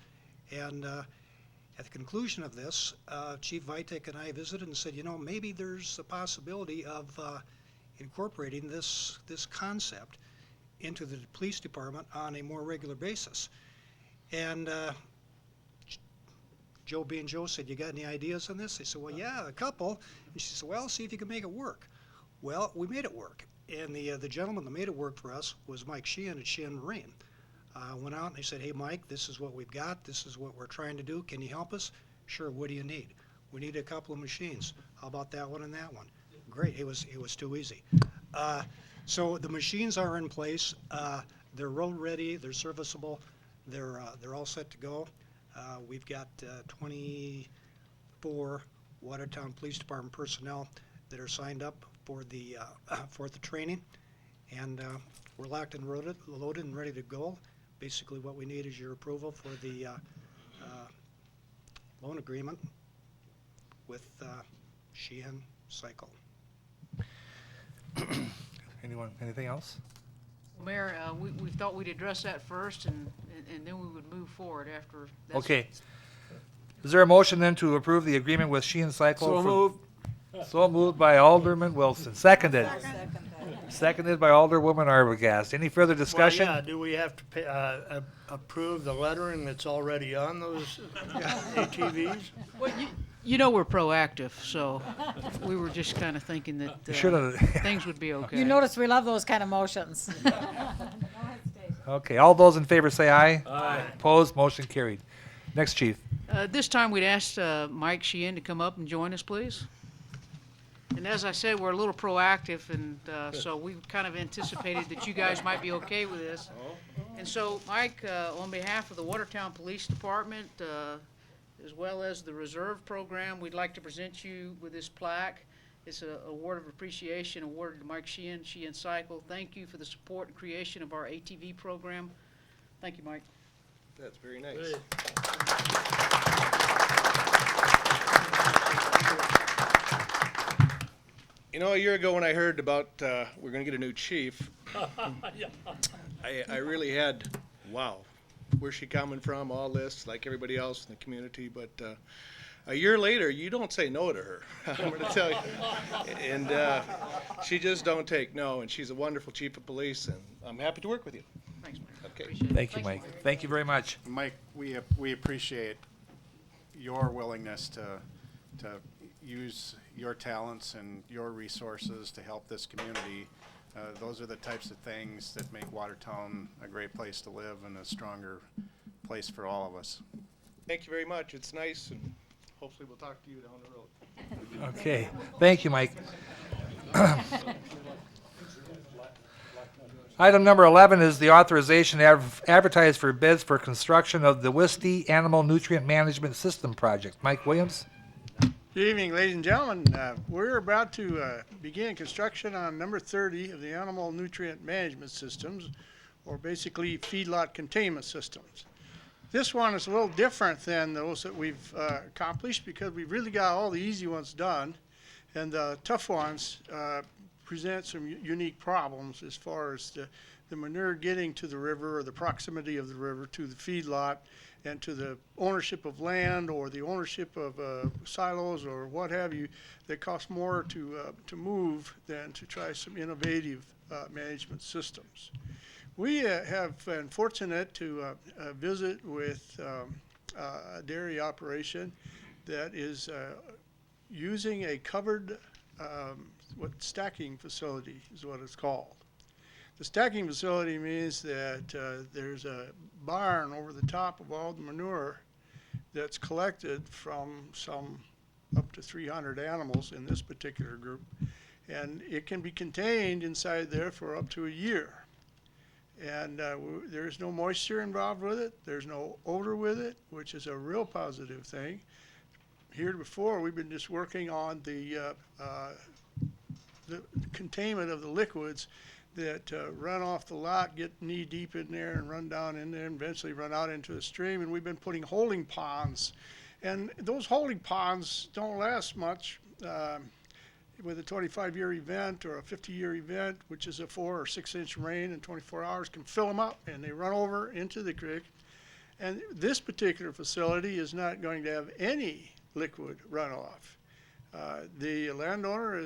and at the conclusion of this, Chief Vitek and I visited and said, you know, maybe there's a possibility of incorporating this concept into the police department on a more regular basis. And Joe being Joe said, you got any ideas on this? I said, well, yeah, a couple. And she said, well, see if you can make it work. Well, we made it work. And the gentleman that made it work for us was Mike Sheehan at Sheehan Marine. Went out and they said, hey, Mike, this is what we've got. This is what we're trying to do. Can you help us? Sure, what do you need? We need a couple of machines. How about that one and that one? Great, it was too easy. So the machines are in place. They're road ready, they're serviceable, they're all set to go. We've got 24 Watertown Police Department personnel that are signed up for the training, and we're locked and loaded and ready to go. Basically what we need is your approval for the loan agreement with Sheehan Cycle. Anything else? Mayor, we thought we'd address that first and then we would move forward after. Okay. Is there a motion then to approve the agreement with Sheehan Cycle? So moved. So moved by Alderman Wilson. Seconded. Seconded by Alderwoman Arbogast. Any further discussion? Well, yeah, do we have to pay, approve the lettering that's already on those ATVs? Well, you know we're proactive, so we were just kind of thinking that things would be okay. You notice we love those kind of motions. Okay, all those in favor say aye. Aye. Opposed, motion carried. Next, Chief. This time we'd ask Mike Sheehan to come up and join us, please. And as I said, we're a little proactive, and so we kind of anticipated that you guys might be okay with this. And so, Mike, on behalf of the Watertown Police Department, as well as the Reserve Program, we'd like to present you with this plaque. It's an award of appreciation awarded to Mike Sheehan, Sheehan Cycle. Thank you for the support and creation of our ATV program. Thank you, Mike. That's very nice. You know, a year ago when I heard about we're going to get a new chief, I really had, wow, where's she coming from, all this, like everybody else in the community. But a year later, you don't say no to her, I'm going to tell you. And she just don't take no, and she's a wonderful chief of police, and I'm happy to work with you. Thanks, Mike. Okay. Thank you, Mike. Thank you very much. Mike, we appreciate your willingness to use your talents and your resources to help this community. Those are the types of things that make Watertown a great place to live and a stronger place for all of us. Thank you very much. It's nice, and hopefully we'll talk to you down the road. Okay, thank you, Mike. Item number 11 is the authorization to advertise for bids for construction of the Wisty Animal Nutrient Management System project. Mike Williams? Good evening, ladies and gentlemen. We're about to begin construction on number 30 of the Animal Nutrient Management Systems, or basically feedlot containment systems. This one is a little different than those that we've accomplished because we've really got all the easy ones done, and the tough ones present some unique problems as far as the manure getting to the river or the proximity of the river to the feedlot and to the ownership of land or the ownership of silos or what have you that cost more to move than to try some innovative management systems. We have been fortunate to visit with a dairy operation that is using a covered stacking facility is what it's called. The stacking facility means that there's a barn over the top of all the manure that's collected from some up to 300 animals in this particular group, and it can be contained inside there for up to a year. And there's no moisture involved with it. There's no odor with it, which is a real positive thing. Here before, we've been just working on the containment of the liquids that run off the lot, get knee deep in there and run down in there and eventually run out into the stream. And we've been putting holding ponds. And those holding ponds don't last much. With a 25-year event or a 50-year event, which is a 4 or 6 inch rain in 24 hours, can fill them up and they run over into the creek. And this particular facility is not going to have any liquid runoff. The landowner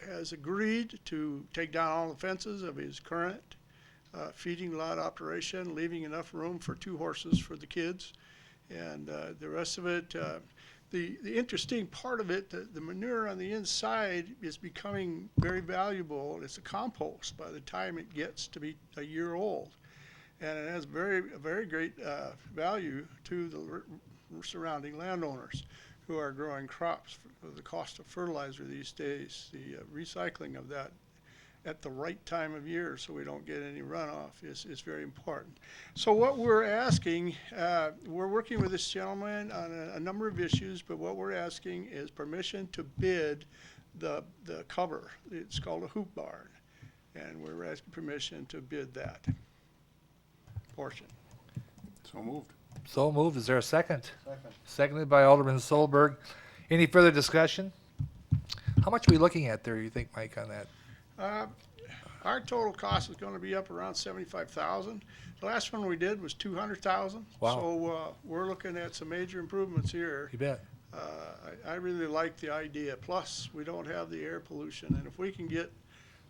has agreed to take down all the fences of his current feeding lot operation, leaving enough room for 2 horses for the kids. And the rest of it, the interesting part of it, the manure on the inside is becoming very valuable. It's a compost by the time it gets to be a year old. And it has a very great value to the surrounding landowners who are growing crops. For the cost of fertilizer these days, the recycling of that at the right time of year so we don't get any runoff is very important. So what we're asking, we're working with this gentleman on a number of issues, but what we're asking is permission to bid the cover. It's called a hoop barn, and we're asking permission to bid that portion. So moved. So moved. Is there a second? Second. Seconded by Alderman Solberg. Any further discussion? How much are we looking at there, you think, Mike, on that? Our total cost is going to be up around $75,000. The last one we did was $200,000. Wow. So we're looking at some major improvements here. You bet. I really like the idea. Plus, we don't have the air pollution, and if we can get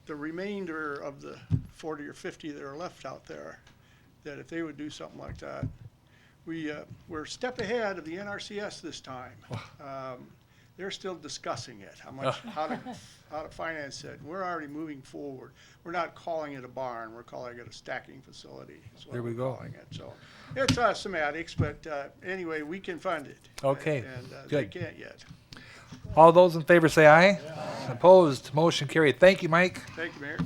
the remainder of the 40 or 50 that are left out there, that if they would do something like that, we're a step ahead of the NRCS this time. They're still discussing it, how to finance it. We're already moving forward. We're not calling it a barn. We're calling it a stacking facility. Is what There we we're go. calling it. So it's semantics, but anyway, we can fund it. Okay, And good. they can't yet. All those in favor say aye. Opposed, motion carried. Thank you, Mike. Thank you, Mayor.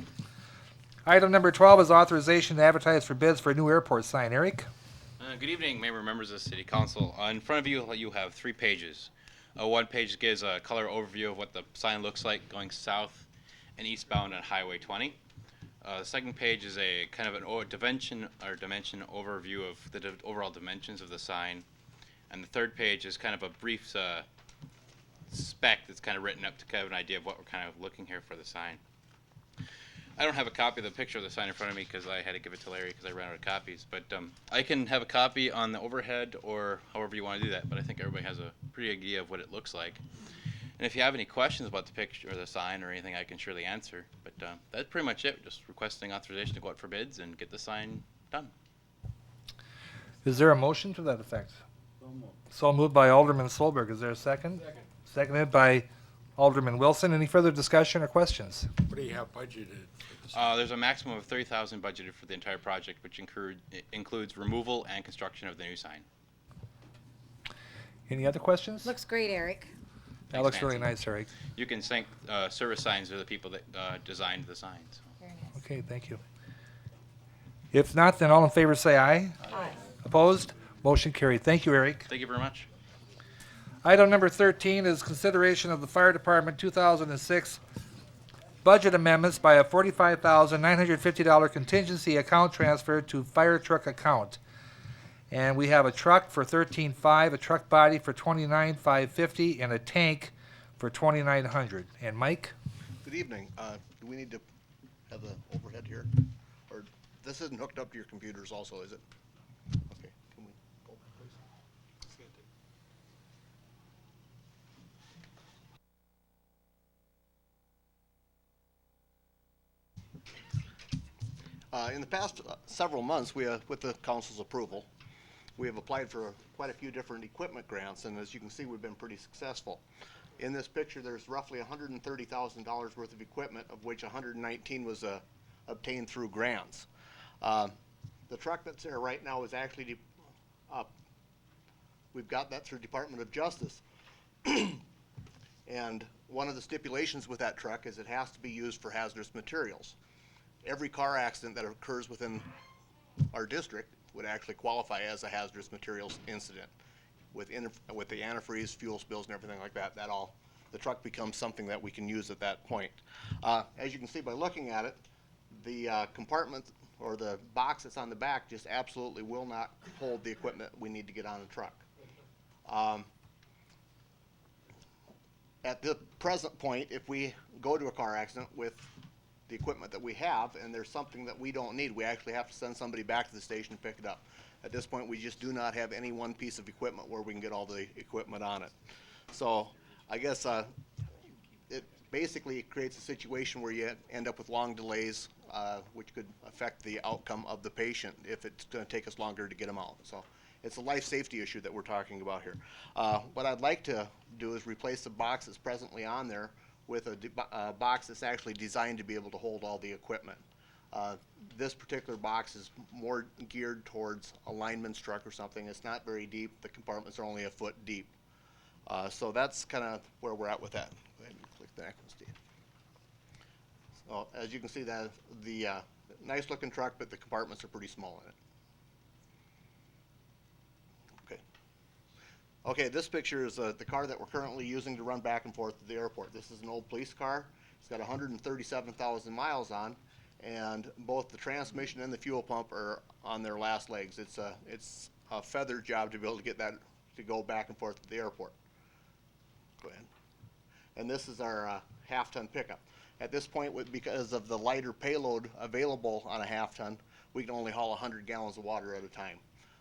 Item number 12 is authorization to advertise for bids for a new airport sign. Eric? Good evening, Mayor, members of the City Council. In front of you, you have 3 pages. One page gives a color overview of what the sign looks like going south and eastbound on Highway 20. The second page is a kind of an dimension overview of the overall dimensions of the sign. And the third page is kind of a brief spec that's kind of written up to kind of an idea of what we're kind of looking here for the sign. I don't have a copy of the picture of the sign in front of me because I had to give it to Larry because I ran out of copies. But I can have a copy on the overhead or however you want to do that. But I think everybody has a pretty idea of what it looks like. And if you have any questions about the picture or the sign or anything, I can surely answer. But that's pretty much it. Just requesting authorization to go out for bids and get the sign done. Is there a motion to that effect? So moved by Alderman Solberg. Is there a second? Second. Seconded by Alderman Wilson. Any further discussion or questions? What do you have budgeted? There's a maximum of $30,000 budgeted for the entire project, which includes removal and construction of the new sign. Any other questions? Looks great, Eric. That looks really nice, Eric. You can thank Service Signs are the people that designed the signs. Very nice. Okay, thank you. If not, then all in favor say aye. Aye. Opposed? Motion carried. Thank you, Eric. Thank you very much. Item number 13 is consideration of the Fire Department 2006 budget amendments by a $45,950 contingency account transfer to fire truck account. And we have a truck for $13,500, a truck body for $29,550, and a tank for $2,900. And Mike? Good evening. Do we need to have the overhead here? Or this isn't hooked up to your computers also, is it? Okay. Can we go, please? In the past several months, with the council's approval, we have applied for quite a few different equipment grants, and as you can see, we've been pretty successful. In this picture, there's roughly $130,000 worth of equipment, of which 119 was obtained through grants. The truck that's there right now is actually, we've got that through Department of Justice. And one of the stipulations with that truck is it has to be used for hazardous materials. Every car accident that occurs within our district would actually qualify as a hazardous materials incident. With the antifreeze, fuel spills, and everything like that, the truck becomes something that we can use at that point. As you can see by looking at it, the compartment or the box that's on the back just absolutely will not hold the equipment we need to get on a truck. At the present point, if we go to a car accident with the equipment that we have and there's something that we don't need, we actually have to send somebody back to the station to pick it up. At this point, we just do not have any one piece of equipment where we can get all the equipment on it. So I guess it basically creates a situation where you end up with long delays, which could affect the outcome of the patient if it's going to take us longer to get them out. So it's a life safety issue that we're talking about here. What I'd like to do is replace the box that's presently on there with a box that's actually designed to be able to hold all the equipment. This particular box is more geared towards a lineman's truck or something. It's not very deep. The compartments are only a foot deep. So that's kind of where we're at with that. Go ahead and click the next one, Steve. So as you can see, that the nice looking truck, but the compartments are pretty small in it. Okay, this picture is the car that we're currently using to run back and forth to the airport. This is an old police car. It's got 137,000 miles on, and both the transmission and the fuel pump are on their last legs. It's a feather job to be able to get that to go back and forth to the airport. Go ahead. And this is our half-ton pickup. At this point, because of the lighter payload available on a half-ton, we can only haul 100 gallons of water at a time.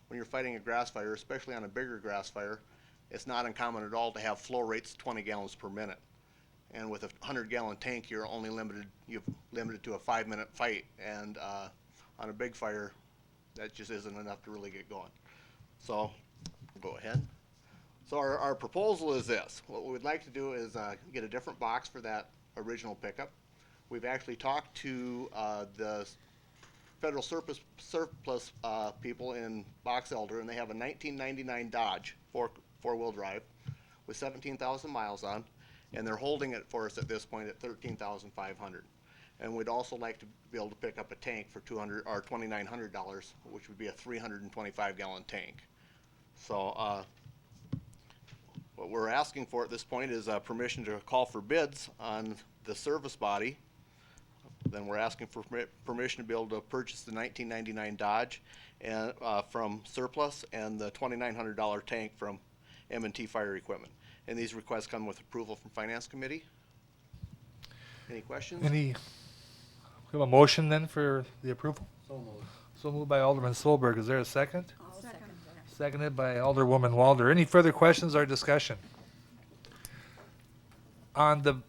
When you're fighting a grass fire, especially on a bigger grass fire, it's not uncommon at all to have flow rates 20 gallons per minute. And with a 100-gallon tank, you're limited to a 5-minute fight. And on a big fire, that just isn't enough to really get going. So, go ahead. So our proposal is this. What we would like to do is get a different box for that original pickup. We've actually talked to the federal surplus people in Box Elder, and they have a 1999 Dodge four-wheel drive with 17,000 miles on, and they're holding it for us at this point at $13,500. And we'd also like to be able to pick up a tank for $2,900, which would be a 325-gallon tank. So what we're asking for at this point is permission to call for bids on the service body. Then we're asking for permission to be able to purchase the 1999 Dodge and from Surplus and the $2,900 tank from M&T Fire Equipment. And these requests come with approval from Finance Committee. Any questions? We have a motion then for the approval? So moved. So moved by Alderman Solberg. Is there a second? I'll second that. Seconded by Alderwoman Walder. Any further questions or discussion? On the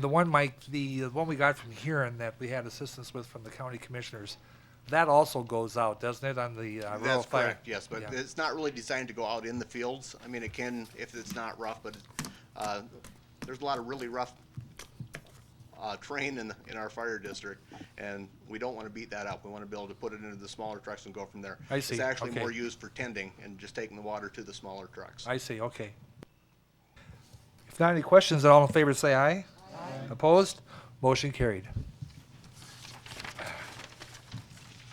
one, Mike, the one we got from Huron that we had assistance with from the county commissioners, that also goes out, doesn't it, on the rural That's fire? correct, yes, but Yeah. it's not really designed to go out in the fields. I mean, it can if it's not rough, but there's a lot of really rough terrain in our fire district, and we don't want to beat that up. We want to be able to put it into the smaller trucks and go from there. I see, It's actually okay. more used for tending and just taking the water to the smaller trucks. I see, okay. If not any questions, then all in favor say aye. Aye. Opposed? Motion carried.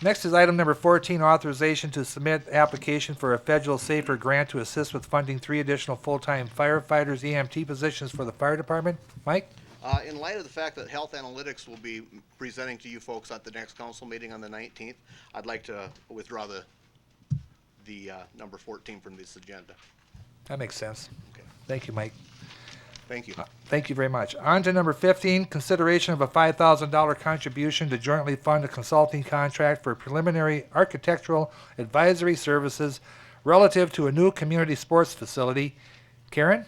Next is item number 14, authorization to submit application for a federal SAFER grant to assist with funding 3 additional full-time firefighters EMT positions for the fire department. Mike? In light of the fact that Health Analytics will be presenting to you folks at the next council meeting on the 19th, I'd like to withdraw the number 14 from this agenda. That makes sense. Okay. Thank you, Mike. Thank you. Thank you very much. On to number 15, consideration of a $5,000 contribution to jointly fund a consulting contract for preliminary architectural advisory services relative to a new community sports facility. Karen?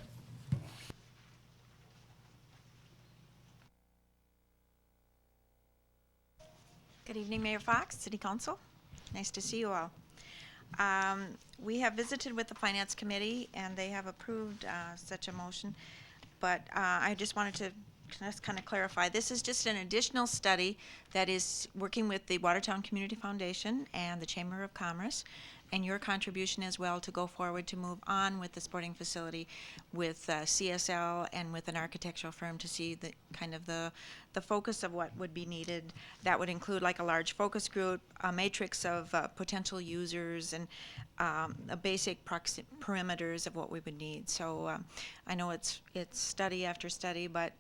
Good evening, Mayor Fox, City Council. Nice to see you all. We have visited with the Finance Committee, and they have approved such a motion, but I just wanted to just kind of clarify. This is just an additional study that is working with the Watertown Community Foundation and the Chamber of Commerce, and your contribution as well to go forward to move on with the sporting facility with CSL and with an architectural firm to see the kind of the focus of what would be needed. That would include like a large focus group, a matrix of potential users, and a basic perimeters of what we would need. So I know it's study after study, but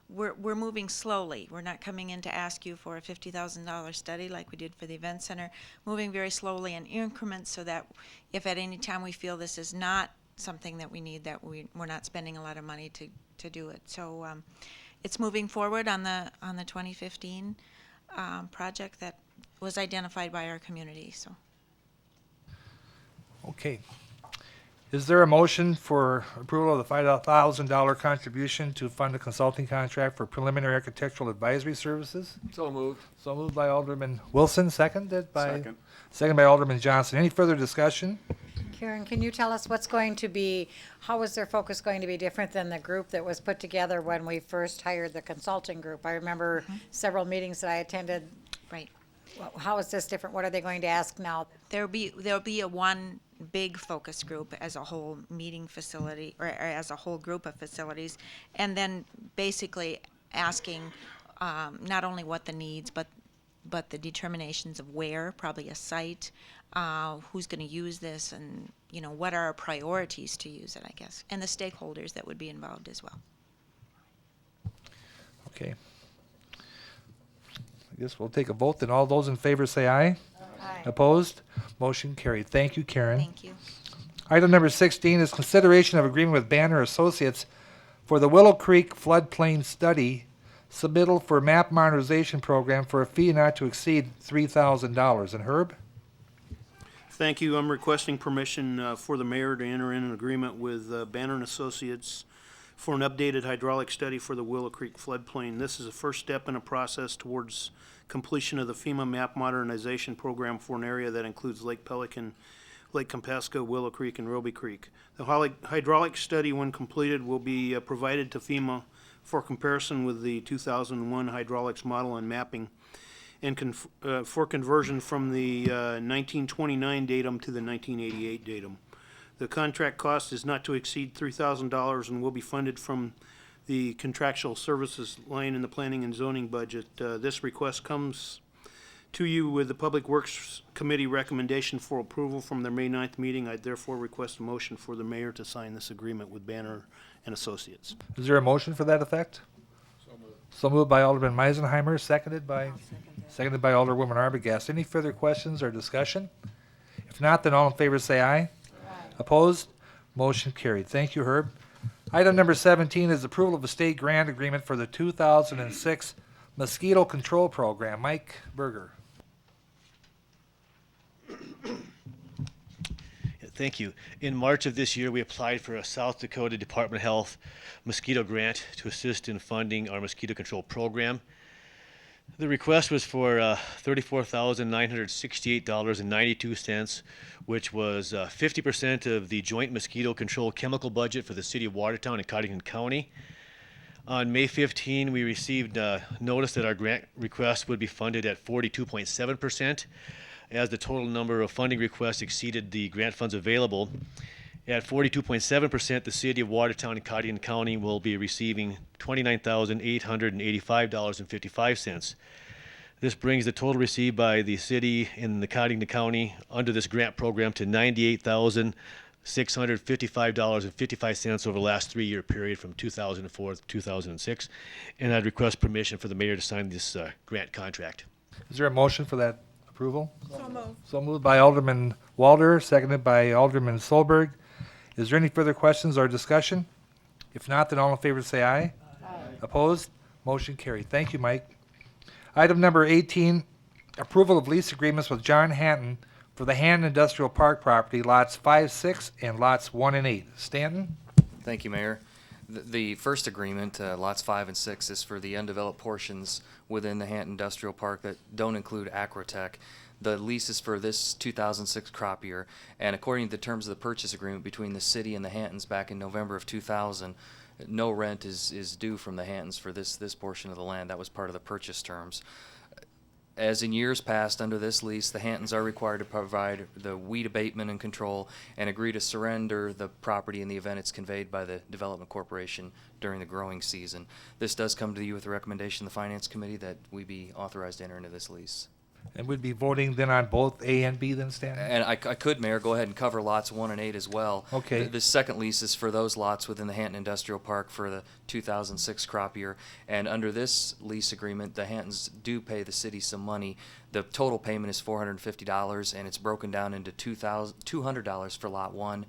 we're moving slowly. We're not coming in to ask you for a $50,000 study like we did for the event center. Moving very slowly in increments so that if at any time we feel this is not something that we need, that we're not spending a lot of money to do it. So it's moving forward on the 2015 project that was identified by our community. So. Okay. Is there a motion for approval of the $5,000 contribution to fund a consulting contract for preliminary architectural advisory services? So moved. So moved by Alderman Wilson, seconded by? Second. Seconded by Alderman Johnson. Any further discussion? Karen, can you tell us what's going to be, how is their focus going to be different than the group that was put together when we first hired the consulting group? I remember several meetings that I attended. Right. How is this different? What are they going to ask now? There'll be a one big focus group as a whole meeting facility, or as a whole group of facilities, and then basically asking not only what the needs, but the determinations of where, probably a site, who's going to use this, and what are our priorities to use it, I guess, and the stakeholders that would be involved as well. Okay. I guess we'll take a vote, then all those in favor say aye. Aye. Opposed? Motion carried. Thank you, Karen. Thank you. Item number 16 is consideration of agreement with Banner Associates for the Willow Creek floodplain study submittal for map modernization program for a fee not to exceed $3,000. And Herb? Thank you. I'm requesting permission for the mayor to enter in an agreement with Banner and Associates for an updated hydraulic study for the Willow Creek floodplain. This is a first step in a process towards completion of the FEMA map modernization program for an area that includes Lake Pelican, Lake Compasco, Willow Creek, and Roby Creek. The hydraulic study, when completed, will be provided to FEMA for comparison with the 2001 hydraulics model and mapping, and for conversion from the 1929 datum to the 1988 datum. The contract cost is not to exceed $3,000 and will be funded from the contractual services line in the planning and zoning budget. This request comes to you with the Public Works Committee recommendation for approval from their May 9th meeting. I therefore request a motion for the mayor to sign this agreement with Banner and Associates. Is there a motion for that effect? So moved by Alderman Meisenheimer, seconded by Alderwoman Arbogast. Any further questions or discussion? If not, then all in favor say aye. Aye. Opposed? Motion carried. Thank you, Herb. Item number 17 is approval of a state grant agreement for the 2006 Mosquito Control Program. Mike Berger. Thank you. In March of this year, we applied for a South Dakota Department of Health mosquito grant to assist in funding our mosquito control program. The request was for $34,968.92, which was 50% of the joint mosquito control chemical budget for the city of Watertown and Cottington County. On May 15, we received notice that our grant request would be funded at 42.7%, as the total number of funding requests exceeded the grant funds available. At 42.7%, the city of Watertown and Cottington County will be receiving $29,885.55. This brings the total received by the city in the Cottington County under this grant program to $98,655.55 over the last 3-year period from 2004 to 2006. And I'd request permission for the mayor to sign this grant contract. Is there a motion for that approval? So moved. So moved by Alderman Walder, seconded by Alderman Solberg. Is there any further questions or discussion? If not, then all in favor say aye. Opposed? Motion carried. Thank you, Mike. Item number 18, approval of lease agreements with John Hanton for the Hanton Industrial Park property, lots 5, 6, and lots 1 and 8. Stanton? Thank you, Mayor. The first agreement, lots 5 and 6, is for the undeveloped portions within the Hanton Industrial Park that don't include Acrotech. The lease is for this 2006 crop year, and according to the terms of the purchase agreement between the city and the Hantons back in November of 2000, no rent is due from the Hantons for this portion of the land. That was part of the purchase terms. As in years past, under this lease, the Hantons are required to provide the weed abatement and control and agree to surrender the property in the event it's conveyed by the Development Corporation during the growing season. This does come to you with a recommendation of the Finance Committee that we be authorized to enter into this lease. And we'd be voting then on both A and B then, Stanton? And I could, Mayor, go ahead and cover lots 1 and 8 as well. Okay. The second lease is for those lots within the Hanton Industrial Park for the 2006 crop year. And under this lease agreement, the Hantons do pay the city some money. The total payment is $450, and it's broken down into $200 for lot 1,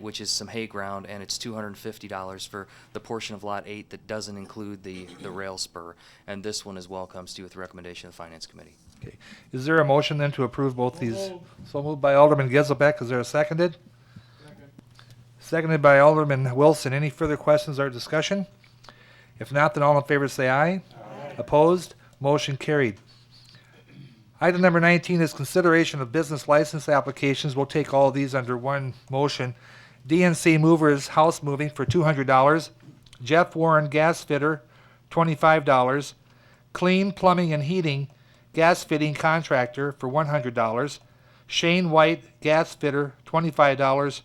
which is some hay ground, and it's $250 for the portion of lot 8 that doesn't include the rail spur. And this one as well comes to you with the recommendation of the Finance Committee. Okay. Is there a motion then to approve both these? So moved by Alderman Gizelbeck. Is there a seconded? Seconded by Alderman Wilson. Any further questions or discussion? If not, then all in favor say aye. Opposed? Motion carried. Item number 19 is consideration of business license applications. We'll take all of these under one motion. DNC Movers House Moving for $200. Jeff Warren Gas Fitter, $25. Clean Plumbing and Heating Gas Fitting Contractor for $100. Shane White Gas Fitter, $25.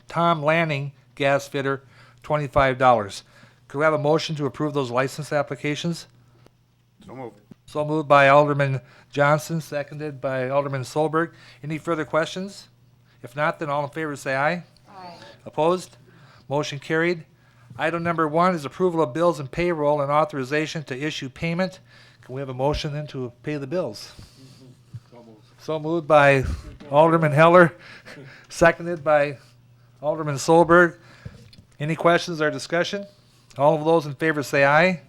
Tom Lanning Gas Fitter, $25. Could we have a motion to approve those license applications? So moved. So moved by Alderman Johnson, seconded by Alderman Solberg. Any further questions? If not, then all in favor say aye. Aye. Opposed? Motion carried. Item number 1 is approval of bills and payroll and authorization to issue payment. Can we have a motion then to pay the bills? So moved by Alderman Heller, seconded by Alderman Solberg. Any questions or discussion? All of those in favor say aye.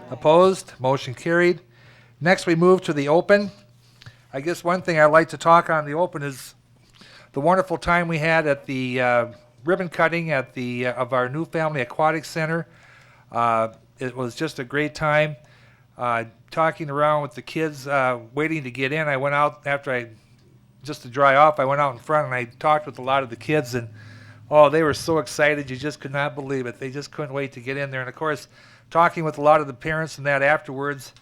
Opposed? Motion carried. Next, we move to the open. I guess one thing I'd like to talk on the open is the wonderful time we had at the ribbon cutting at the of our new Family Aquatic Center. It was just a great time. Talking around with the kids, waiting to get in. I went out after just to dry off, I went out in front and I talked with a lot of the kids, and oh, they were so excited, you just could not believe it. They just couldn't wait to get in there. And of course, talking with a lot of the parents and that afterwards,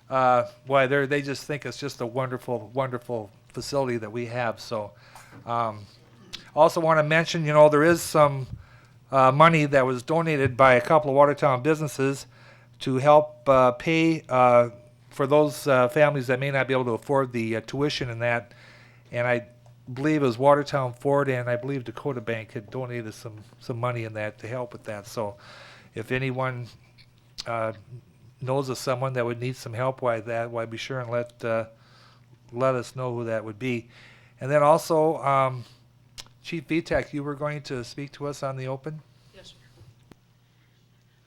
why they just think it's just a wonderful, wonderful facility that we have. So, also want to mention, there is some money that was donated by a couple of Watertown businesses to help pay for those families that may not be able to afford the tuition and that. And I believe it was Watertown Ford and I believe Dakota Bank had donated some money in that to help with that. So if anyone knows of someone that would need some help why be sure and let us know who that would be. And then also, Chief Vitek, you were going to speak to us on the open? Yes,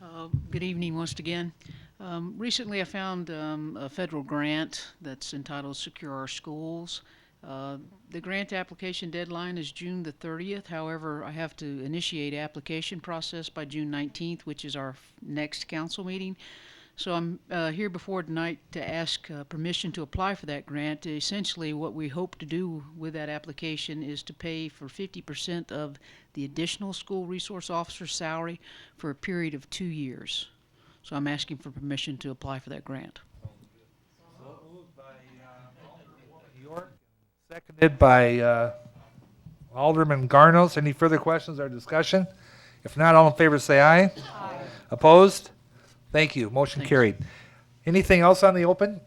sir. Good evening once again. Recently I found a federal grant that's entitled Secure Our Schools. The grant application deadline is June the 30th. However, I have to initiate application process by June 19th, which is our next council meeting. So I'm here before tonight to ask permission to apply for that grant. Essentially, what we hope to do with that application is to pay for 50% of the additional school resource officer salary for a period of 2 years. So I'm asking for permission to apply for that grant. So moved by Alderman York, seconded by Alderman Garnos. Any further questions or discussion? If not, all in favor say aye. Aye. Opposed? Thank you. Motion carried. Anything else on the open?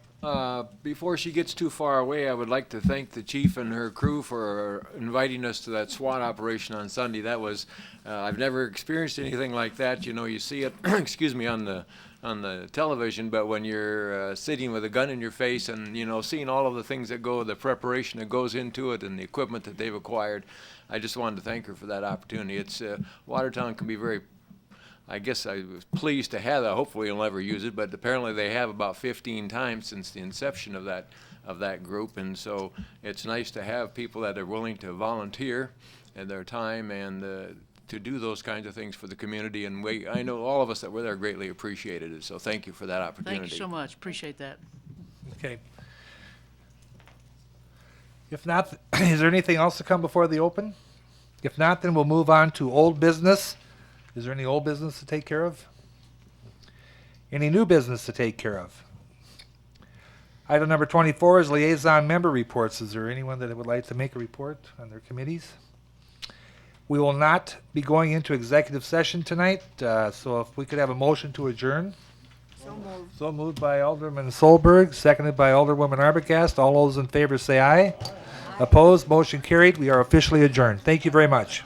Before she gets too far away, I would like to thank the chief and her crew for inviting us to that SWAT operation on Sunday. That was, I've never experienced anything like that. You see it, excuse me, on the television, but when you're sitting with a gun in your face and, seeing all of the things that the preparation that goes into it and the equipment that they've acquired, I just wanted to thank her for that opportunity. Watertown can be very I guess I was pleased to have that. Hopefully you'll never use it, but apparently they have about 15 times since the inception of that group. And so it's nice to have people that are willing to volunteer and their time and to do those kinds of things for the community. And I know all of us that were there greatly appreciated it. So thank you for that opportunity. Thank you so much. Appreciate that. Okay. If not, is there anything else to come before the open? If not, then we'll move on to old business. Is there any old business to take care of? Any new business to take care of? Item number 24 is liaison member reports. Is there anyone that would like to make a report on their committees? We will not be going into executive session tonight, so if we could have a motion to adjourn. So moved. So moved by Alderman Solberg, seconded by Alderwoman Arbogast. All those in favor say aye. Opposed, motion carried. We are officially adjourned. Thank you very much.